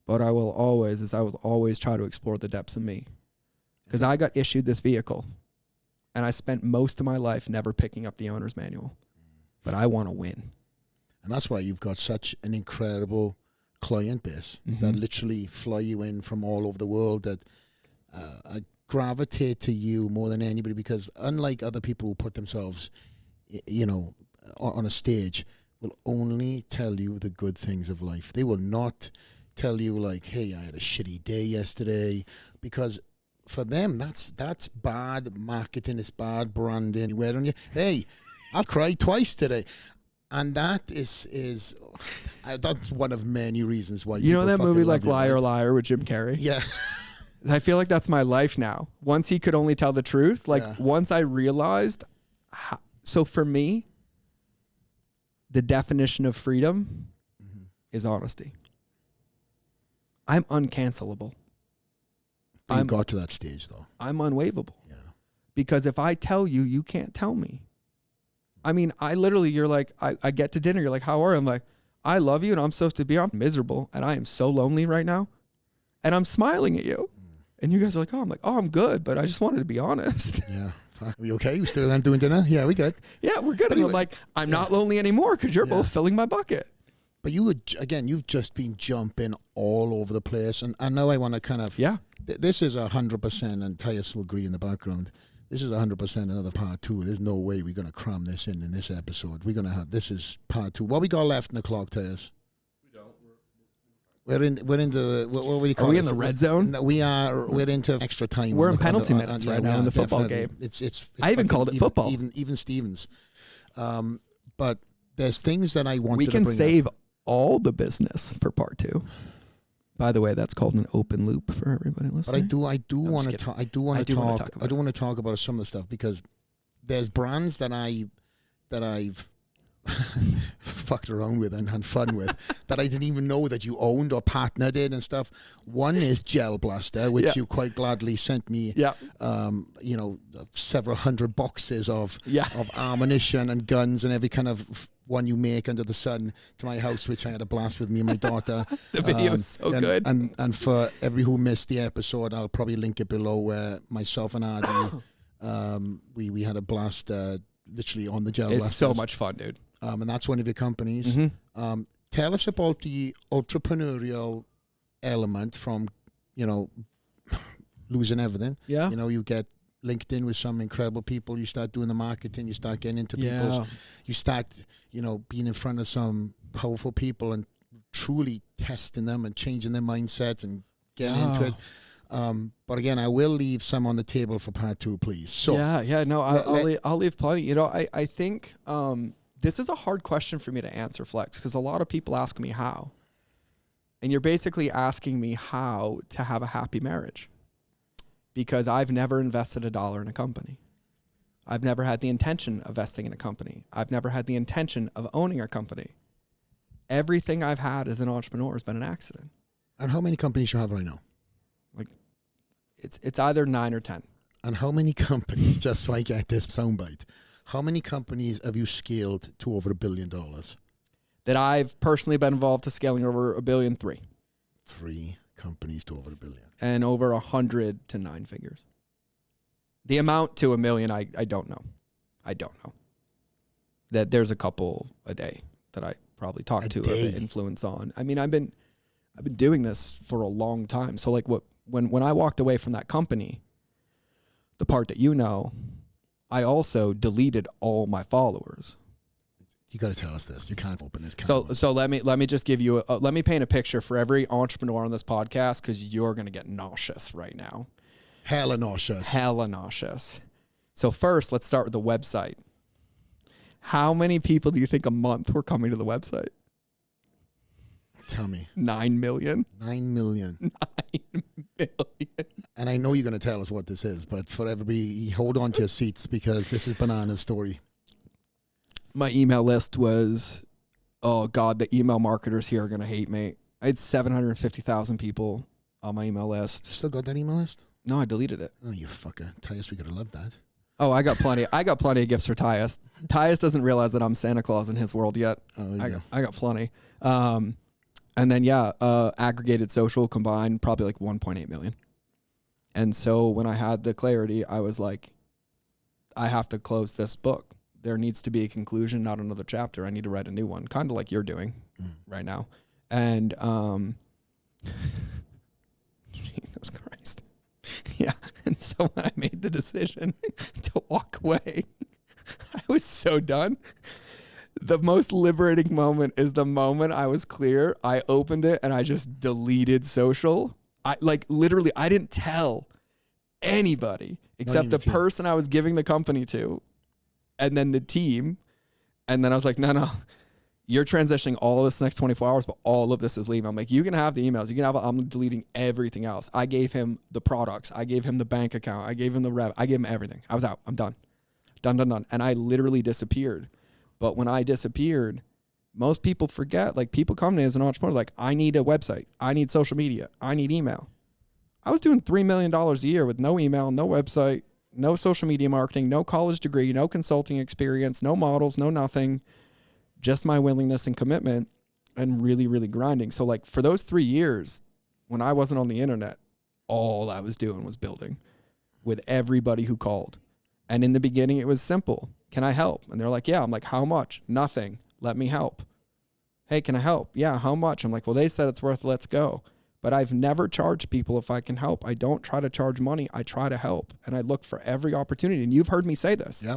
But I will always try to explore the depths of me. Because I got issued this vehicle, and I spent most of my life never picking up the owner's manual. But I want to win. And that's why you've got such an incredible client base that literally fly you in from all over the world, that gravitate to you more than anybody, because unlike other people who put themselves, on a stage, will only tell you the good things of life. They will not tell you like, hey, I had a shitty day yesterday, because for them that's bad marketing, it's bad branding. Where on you, hey, I cried twice today. And that is that's one of many reasons why you know that movie like Liar right? Liar with Jim Carrey? Yeah. I feel like that's my life now. Once he could only tell the truth, once I realized, so for me, the definition of freedom is honesty. I'm uncancelable. You got to that stage though. I'm unwaivable. Yeah. Because if I tell you, you can't tell me. I mean, I literally, you're like, I get to dinner, you're like, how are you? I'm like, I love you and I'm supposed to be, I'm miserable and I am so lonely right now. And I'm smiling at you. And you guys are like, oh, I'm like, oh, I'm good, but I just wanted to be honest. Yeah. Are we okay? You still doing dinner? Yeah, we good. Yeah, we're good. Anyway, and I'm like, I'm not lonely anymore because you're both filling my bucket. But you would, again, you've just been jumping all over the place. And I know I want to kind of, this is 100%, and Tyus will agree in the background. This is 100% another part two. There's no way we're going to cram this in this episode. We're going to have, this is part two. What we got left in the clock, Tyus? We're into what do you call it? Are we in the red zone? No, we're into extra time. We're in penalty minutes right now in the football game. It's I even called it football. Even Stevens. But there's things that I want. We can save all the business for part two. By the way, that's called an open loop for everybody listening. But I do want to talk about some of the stuff, because there's brands that I've fucked around with and had fun with that I didn't even know that you owned or partnered in and stuff. One is Gel Blaster, which you quite gladly sent me. Several hundred boxes of ammunition and guns and every kind of one you make under the sun to my house, which I had a blast with me and my daughter. The video is so good. And for every who missed the episode, I'll probably link it below, where myself and Adi, we had a blast literally on the Gel Blasters. It's so much fun, dude. And that's one of your companies. Tell us about the entrepreneurial element from, losing everything. Yeah. You get linked in with some incredible people. You start doing the marketing. You start getting into people's. You start, being in front of some powerful people and truly testing them and changing their mindset and getting into it. But again, I will leave some on the table for part two, please. So I'll leave plenty. I think this is a hard question for me to answer, Flex, because a lot of people ask me how, and you're basically asking me how to have a happy marriage, because I've never invested $1 in a company. I've never had the intention of investing in a company. I've never had the intention of owning a company. Everything I've had as an entrepreneur has been an accident. And how many companies you have right now? It's either 9 or 10. And how many companies, just so I get this soundbite, how many companies have you scaled to over $1 billion? That I've personally been involved to scaling over $1 billion, 3. 3 companies to over $1 billion. And over 100 to 9 figures. The amount to $1 million, I don't know. I don't know. That there's a couple a day that I probably talk to, have influence on. I mean, I've been doing this for a long time. So when I walked away from that company, the part that I also deleted all my followers. You got to tell us this. You can't open this camera. So let me just give you let me paint a picture for every entrepreneur on this podcast, because you're going to get nauseous right now. Hella nauseous. So first, let's start with the website. How many people do you think a month were coming to the website? Tell me. 9 million. 9 million. 9 million. And I know you're going to tell us what this is, but for everybody, hold on to your seats, because this is Banana's story. My email list was, oh God, the email marketers here are going to hate me. I had 750,000 people on my email list. Still got that email list? No, I deleted it. Oh, you fucker. Tyus, we could have loved that. Oh, I got plenty. I got plenty of gifts for Tyus. Tyus doesn't realize that I'm Santa Claus in his world yet. Oh, I got plenty. And then, aggregated social combined, probably like 1.8 million. And so when I had the clarity, I was like, I have to close this book. There needs to be a conclusion, not another chapter. I need to write a new one, kind of like you're doing right now. And Jesus Christ. Yeah. And so when I made the decision to walk away, I was so done. The most liberating moment is the moment I was clear. I opened it and I just deleted social. I literally, I didn't tell anybody except the person I was giving the company to, and then the team. And then I was like, no, you're transitioning all this next 24 hours, but all of this is leaving. I'm like, you can have the emails. You can have, I'm deleting everything else. I gave him the products. I gave him the bank account. I gave him the rev. I gave him everything. I was out. I'm done. Done. And I literally disappeared. But when I disappeared, most people forget, like people come to me as an entrepreneur, like I need a website. I need social media. I need email. I was doing $3 million a year with no email, no website, no social media marketing, no college degree, no consulting experience, no models, no nothing. Just my willingness and commitment and really, really grinding. So like for those 3 years when I wasn't on the internet, all I was doing was building with everybody who called. And in the beginning, it was simple. Can I help? And they're like, yeah. I'm like, how much? Nothing. Let me help. Hey, can I help? Yeah. How much? I'm like, well, they said it's worth, let's go. But I've never charged people if I can help. I don't try to charge money. I try to help. And I look for every opportunity. And you've heard me say this. Yeah.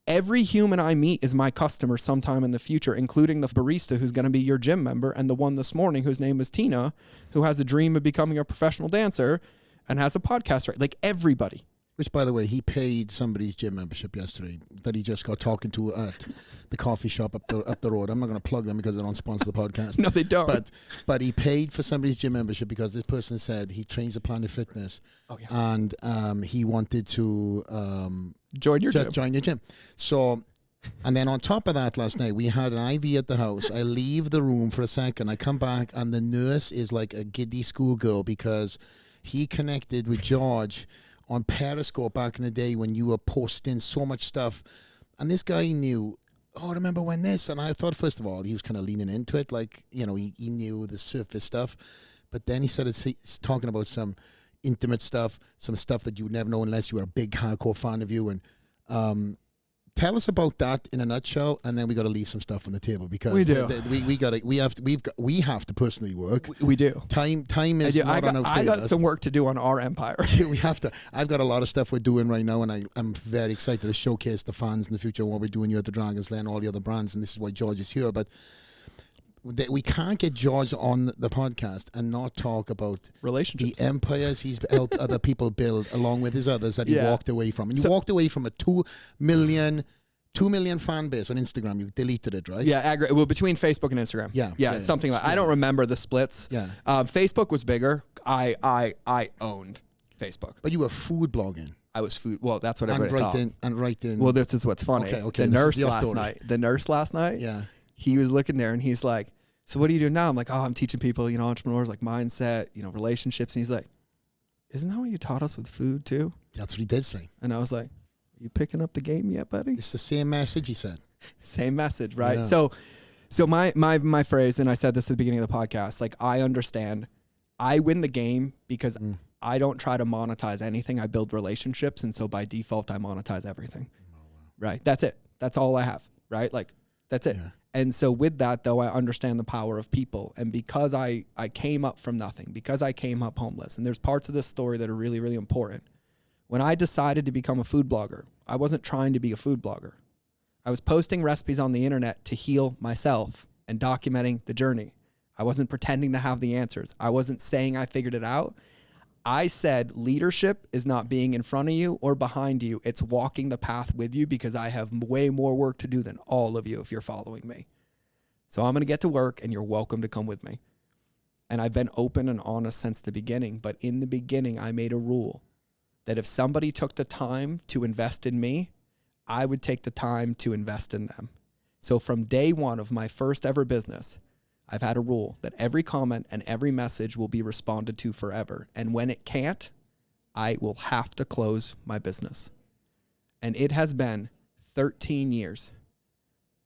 Every human I meet is my customer sometime in the future, including the barista who's going to be your gym member and the one this morning whose name is Tina, who has a dream of becoming a professional dancer and has a podcast, right? Like everybody. Which, by the way, he paid somebody's gym membership yesterday that he just got talking to at the coffee shop up the road. I'm not going to plug them because they don't sponsor the podcast. No, they don't. But he paid for somebody's gym membership because this person said he trains at Planet Fitness. Oh, yeah. And he wanted to join your gym. So, and then on top of that, last night we had an IV at the house. I leave the room for a second. I come back and the nurse is like a giddy schoolgirl because he connected with George on Periscope back in the day when you were posting so much stuff. And this guy knew, oh, I remember when this. And I thought, first of all, he was kind of leaning into it. Like, you know, he knew the surface stuff. But then he started talking about some intimate stuff, some stuff that you would never know unless you were a big hardcore fan of you. And tell us about that in a nutshell, and then we got to leave some stuff on the table because we do. We have to personally work. We do. Time is not on our favor. I got some work to do on our empire. We have to. I've got a lot of stuff we're doing right now, and I'm very excited to showcase the fans in the future what we're doing here at the Dragon's Lair and all the other brands. And this is why George is here, but. We can't get George on the podcast and not talk about relationships, the empires he's helped other people build, along with his others that he walked away from. And you walked away from a 2 million fan base on Instagram. You deleted it, right? Yeah, well, between Facebook and Instagram. Yeah, something like. I don't remember the splits. Yeah, Facebook was bigger. I owned Facebook, but you were food blogging. I was food. Well, that's what everybody thought. And right in. Well, this is what's funny. Okay. The nurse last night. Yeah. He was looking there and he's like, so what do you do now? I'm like, oh, I'm teaching people, entrepreneurs, like mindset, relationships. And he's like, isn't that what you taught us with food too? That's what he did say. And I was like, are you picking up the game yet, buddy? It's the same message he said. Same message, right? Yeah. So my phrase, and I said this at the beginning of the podcast, like I understand I win the game because I don't try to monetize anything. I build relationships. And so by default, I monetize everything. Oh, wow. Right? That's it. That's all I have, right? Like that's it. Yeah. And so with that, though, I understand the power of people. And because I came up from nothing, because I came up homeless, and there's parts of this story that are really, really important. When I decided to become a food blogger, I wasn't trying to be a food blogger. I was posting recipes on the internet to heal myself and documenting the journey. I wasn't pretending to have the answers. I wasn't saying I figured it out. I said leadership is not being in front of you or behind you. It's walking the path with you because I have way more work to do than all of you if you're following me. So I'm going to get to work and you're welcome to come with me. And I've been open and honest since the beginning. But in the beginning, I made a rule that if somebody took the time to invest in me, I would take the time to invest in them. So from day one of my first ever business, I've had a rule that every comment and every message will be responded to forever. And when it can't, I will have to close my business. And it has been 13 years.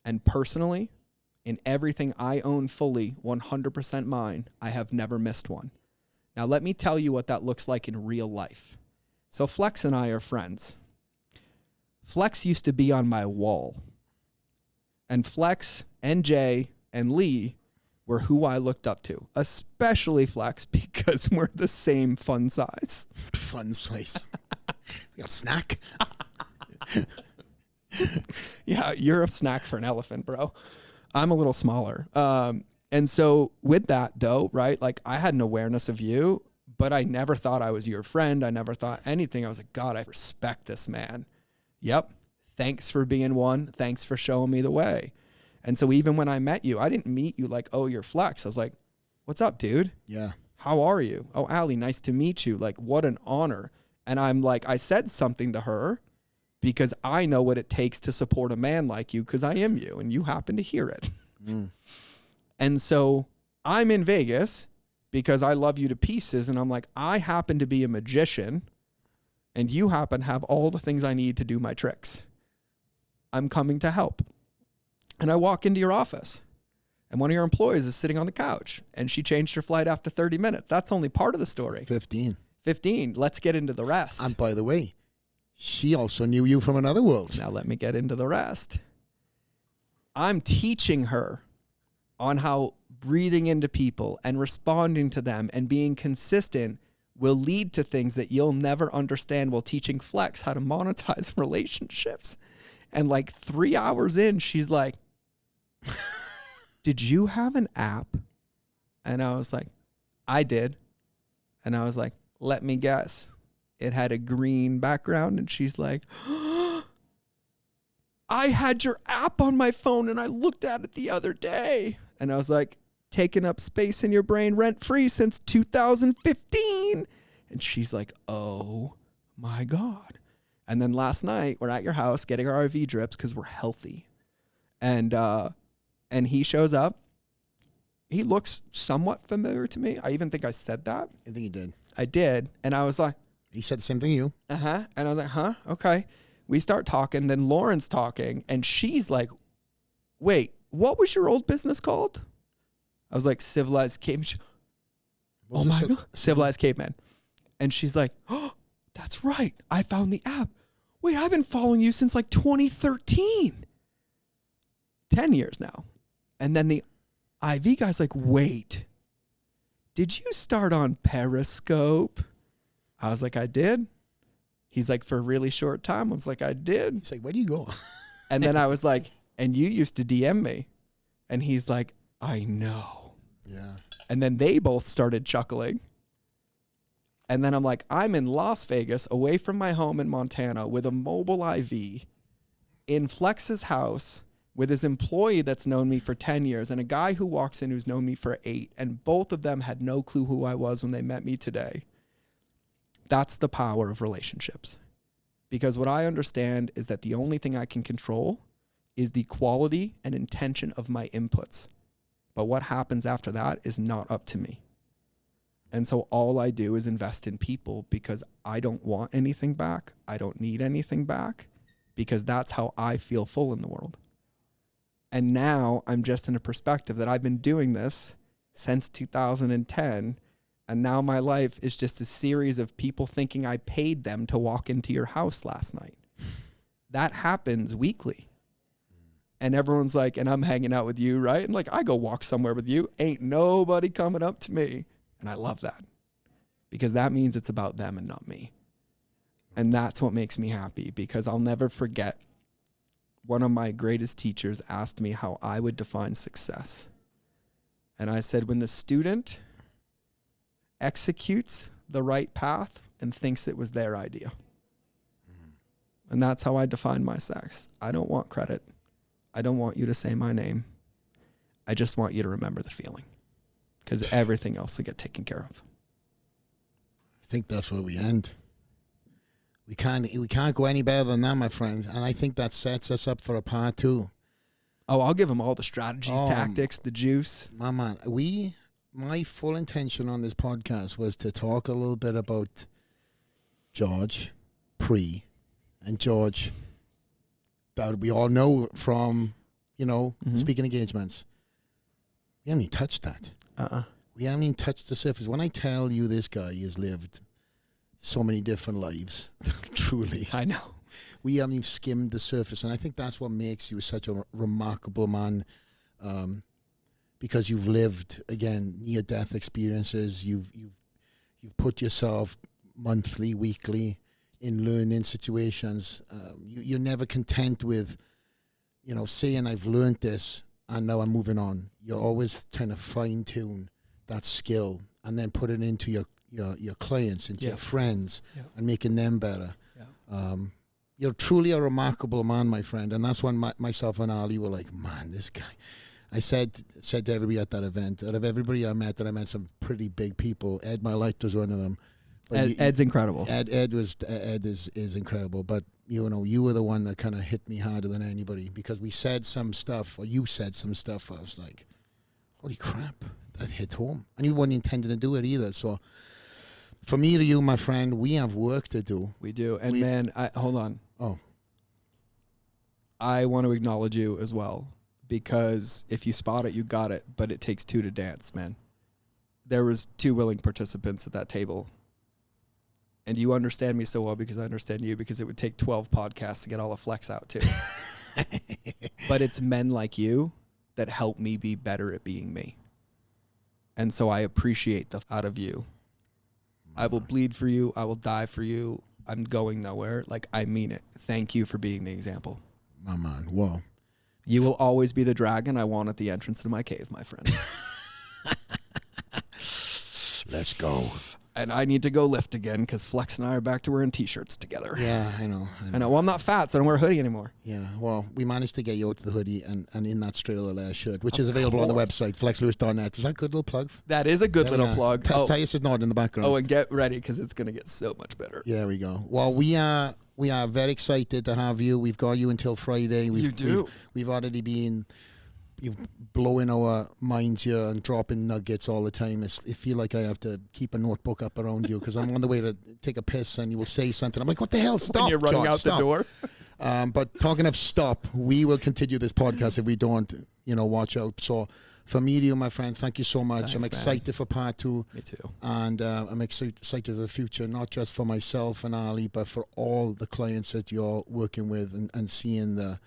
And personally, in everything I own fully, 100% mine, I have never missed one. Now, let me tell you what that looks like in real life. So Flex and I are friends. Flex used to be on my wall. And Flex and Jay and Lee were who I looked up to, especially Flex, because we're the same fun size. Fun size. We got a snack. Yeah, you're a snack for an elephant, bro. I'm a little smaller. And so with that though, right, like I had an awareness of you, but I never thought I was your friend. I never thought anything. I was like, God, I respect this man. Yep. Thanks for being one. Thanks for showing me the way. And so even when I met you, I didn't meet you like, oh, you're Flex. I was like, what's up, dude? Yeah. How are you? Oh, Allie, nice to meet you. Like, what an honor. And I'm like, I said something to her because I know what it takes to support a man like you because I am you and you happen to hear it. And so I'm in Vegas because I love you to pieces. And I'm like, I happen to be a magician and you happen to have all the things I need to do my tricks. I'm coming to help. And I walk into your office and one of your employees is sitting on the couch and she changed her flight after 30 minutes. That's only part of the story. 15. Let's get into the rest. And by the way, she also knew you from another world. Now let me get into the rest. I'm teaching her on how breathing into people and responding to them and being consistent will lead to things that you'll never understand while teaching Flex how to monetize relationships. And like 3 hours in, she's like, did you have an app? And I was like, I did. And I was like, let me guess. It had a green background. And she's like, I had your app on my phone and I looked at it the other day. And I was like, taking up space in your brain rent free since 2015. And she's like, oh my God. And then last night we're at your house getting our RV drips because we're healthy. And he shows up. He looks somewhat familiar to me. I even think I said that. I think you did. I did. And I was like, he said the same thing you. And I was like, huh? Okay. We start talking. Then Lauren's talking. And she's like, wait, what was your old business called? I was like, Civilized Caveman. Oh my God. Civilized Caveman. And she's like, oh, that's right. I found the app. Wait, I've been following you since like 2013. 10 years now. And then the IV guy's like, wait, did you start on Periscope? I was like, I did. He's like, for a really short time. I was like, I did. He's like, where do you go? And then I was like, and you used to DM me. And he's like, I know. Yeah. And then they both started chuckling. And then I'm like, I'm in Las Vegas, away from my home in Montana, with a mobile IV in Flex's house with his employee that's known me for 10 years and a guy who walks in who's known me for 8. And both of them had no clue who I was when they met me today. That's the power of relationships. Because what I understand is that the only thing I can control is the quality and intention of my inputs. But what happens after that is not up to me. And so all I do is invest in people because I don't want anything back. I don't need anything back because that's how I feel full in the world. And now I'm just in a perspective that I've been doing this since 2010. And now my life is just a series of people thinking I paid them to walk into your house last night. That happens weekly. And everyone's like, and I'm hanging out with you, right? And like, I go walk somewhere with you. Ain't nobody coming up to me. And I love that because that means it's about them and not me. And that's what makes me happy because I'll never forget one of my greatest teachers asked me how I would define success. And I said, when the student executes the right path and thinks it was their idea. And that's how I define my success. I don't want credit. I don't want you to say my name. I just want you to remember the feeling. Because everything else will get taken care of. I think that's where we end. We can't go any better than that, my friends. And I think that sets us up for a part 2. Oh, I'll give them all the strategies, tactics, the juice. My man, my full intention on this podcast was to talk a little bit about George pre and George that we all know from, speaking engagements. We haven't even touched that. We haven't even touched the surface. When I tell you this guy has lived so many different lives, truly. I know. We haven't even skimmed the surface. And I think that's what makes you such a remarkable man. because you've lived, again, near-death experiences. You've put yourself monthly, weekly in learning situations. You're never content with, saying I've learned this and now I'm moving on. You're always trying to fine-tune that skill and then put it into your clients, into your friends, and making them better. Yeah. You're truly a remarkable man, my friend. And that's when myself and Ali were like, man, this guy. I said to everybody at that event, out of everybody I met some pretty big people. Ed Milet was one of them. Ed's incredible. Ed is incredible. But you were the one that kind of hit me harder than anybody, because we said some stuff, or you said some stuff. I was like, holy crap, that hit home. And you weren't intending to do it either. So from me to you, my friend, we have work to do. We do. And hold on. Oh. I want to acknowledge you as well, because if you spot it, you got it, but it takes two to dance, man. There was 2 willing participants at that table. And you understand me so well because I understand you, because it would take 12 podcasts to get all the flex out too. But it's men like you that help me be better at being me. And so I appreciate the out of you. I will bleed for you. I will die for you. I'm going nowhere. Like, I mean it. Thank you for being the example. My man. Whoa. You will always be the dragon I want at the entrance to my cave, my friend. Let's go. And I need to go lift again, because Flex and I are back to wearing T-shirts together. Yeah, I know. Well, I'm not fat, so I don't wear a hoodie anymore. Yeah, well, we managed to get you out to the hoodie and in that Straight Outta The Lair shirt, which is available on the website, flexlewis.net. Is that a good little plug? That is a good little plug. Tyus is nodding in the background. Oh, and get ready, because it's going to get so much better. There we go. Well, we are very excited to have you. We've got you until Friday. We've already been blowing our minds here and dropping nuggets all the time. I feel like I have to keep a notebook up around you, because I'm on the way to take a piss and you will say something. I'm like, what the hell? Stop, when you're running George, out stop. the door. But talking of stop, we will continue this podcast if we don't, watch out. So from me to you, my friend, thank you so much. Thanks, I'm excited for part 2. Me too. And I'm excited for the future, not just for myself and Ali, but for all the clients that you're working with, and seeing the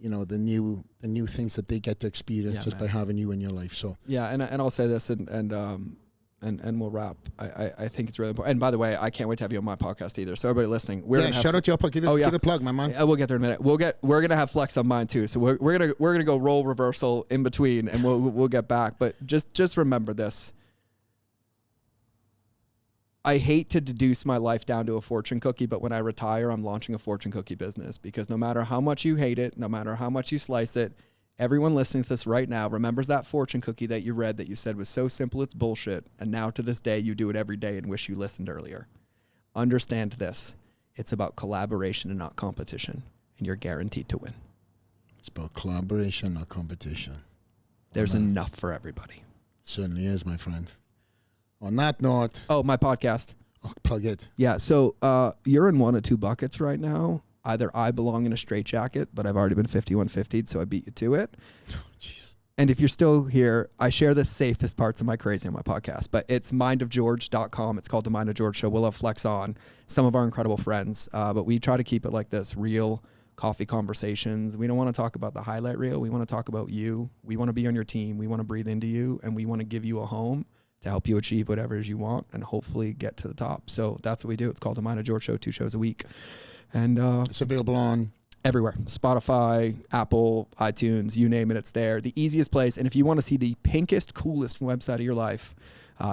new things that they get to experience by having you in your life. So and I'll say this, and we'll wrap. I think it's really important. And by the way, I can't wait to have you on my podcast either. So everybody listening, shout out to your podcast. Give a plug, my man. We'll get there in a minute. We're gonna have Flex on mine too. So we're gonna go role reversal in between, and we'll get back. But just remember this. I hate to deduce my life down to a fortune cookie, but when I retire, I'm launching a fortune cookie business, because no matter how much you hate it, no matter how much you slice it, everyone listening to this right now remembers that fortune cookie that you read that you said was so simple it's bullshit, and now to this day you do it every day and wish you listened earlier. Understand this. It's about collaboration and not competition, and you're guaranteed to win. It's about collaboration, not competition. There's enough for everybody. Certainly is, my friend. On that note... Oh, my podcast. Oh, plug it. Yeah, so you're in one of 2 buckets right now. Either I belong in a straitjacket, but I've already been 5150'd, so I beat you to it. Oh, jeez. And if you're still here, I share the safest parts of my crazy on my podcast, but it's mindofgeorge.com. It's called The Mind of George Show. We'll have Flex on, some of our incredible friends, but we try to keep it like this, real coffee conversations. We don't want to talk about the highlight reel. We want to talk about you. We want to be on your team. We want to breathe into you, and we want to give you a home to help you achieve whatever it is you want and hopefully get to the top. So that's what we do. It's called The Mind of George Show, 2 shows a week. And it's available on everywhere. Spotify, Apple, iTunes, you name it, it's there. The easiest place. And if you want to see the pinkest, coolest website of your life,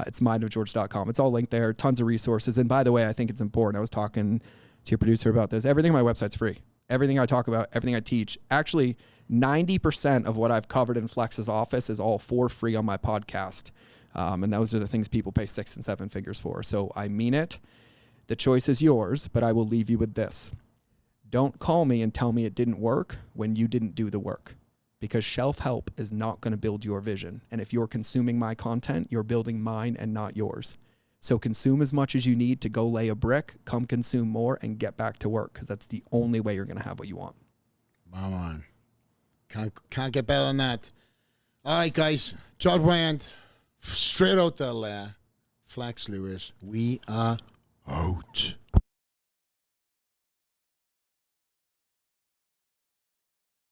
it's mindofgeorge.com. It's all linked there. Tons of resources. And by the way, I think it's important. I was talking to your producer about this. Everything on my website's free. Everything I talk about, everything I teach. Actually, 90% of what I've covered in Flex's office is all for free on my podcast. And those are the things people pay 6 and 7 figures for. So I mean it. The choice is yours, but I will leave you with this. Don't call me and tell me it didn't work when you didn't do the work, because shelf help is not going to build your vision. And if you're consuming my content, you're building mine and not yours. So consume as much as you need to go lay a brick, come consume more, and get back to work, because that's the only way you're going to have what you want. Come on. Can't get better than that. All right, guys. George Bryant, Straight Outta The Lair, Flex Lewis. We are out.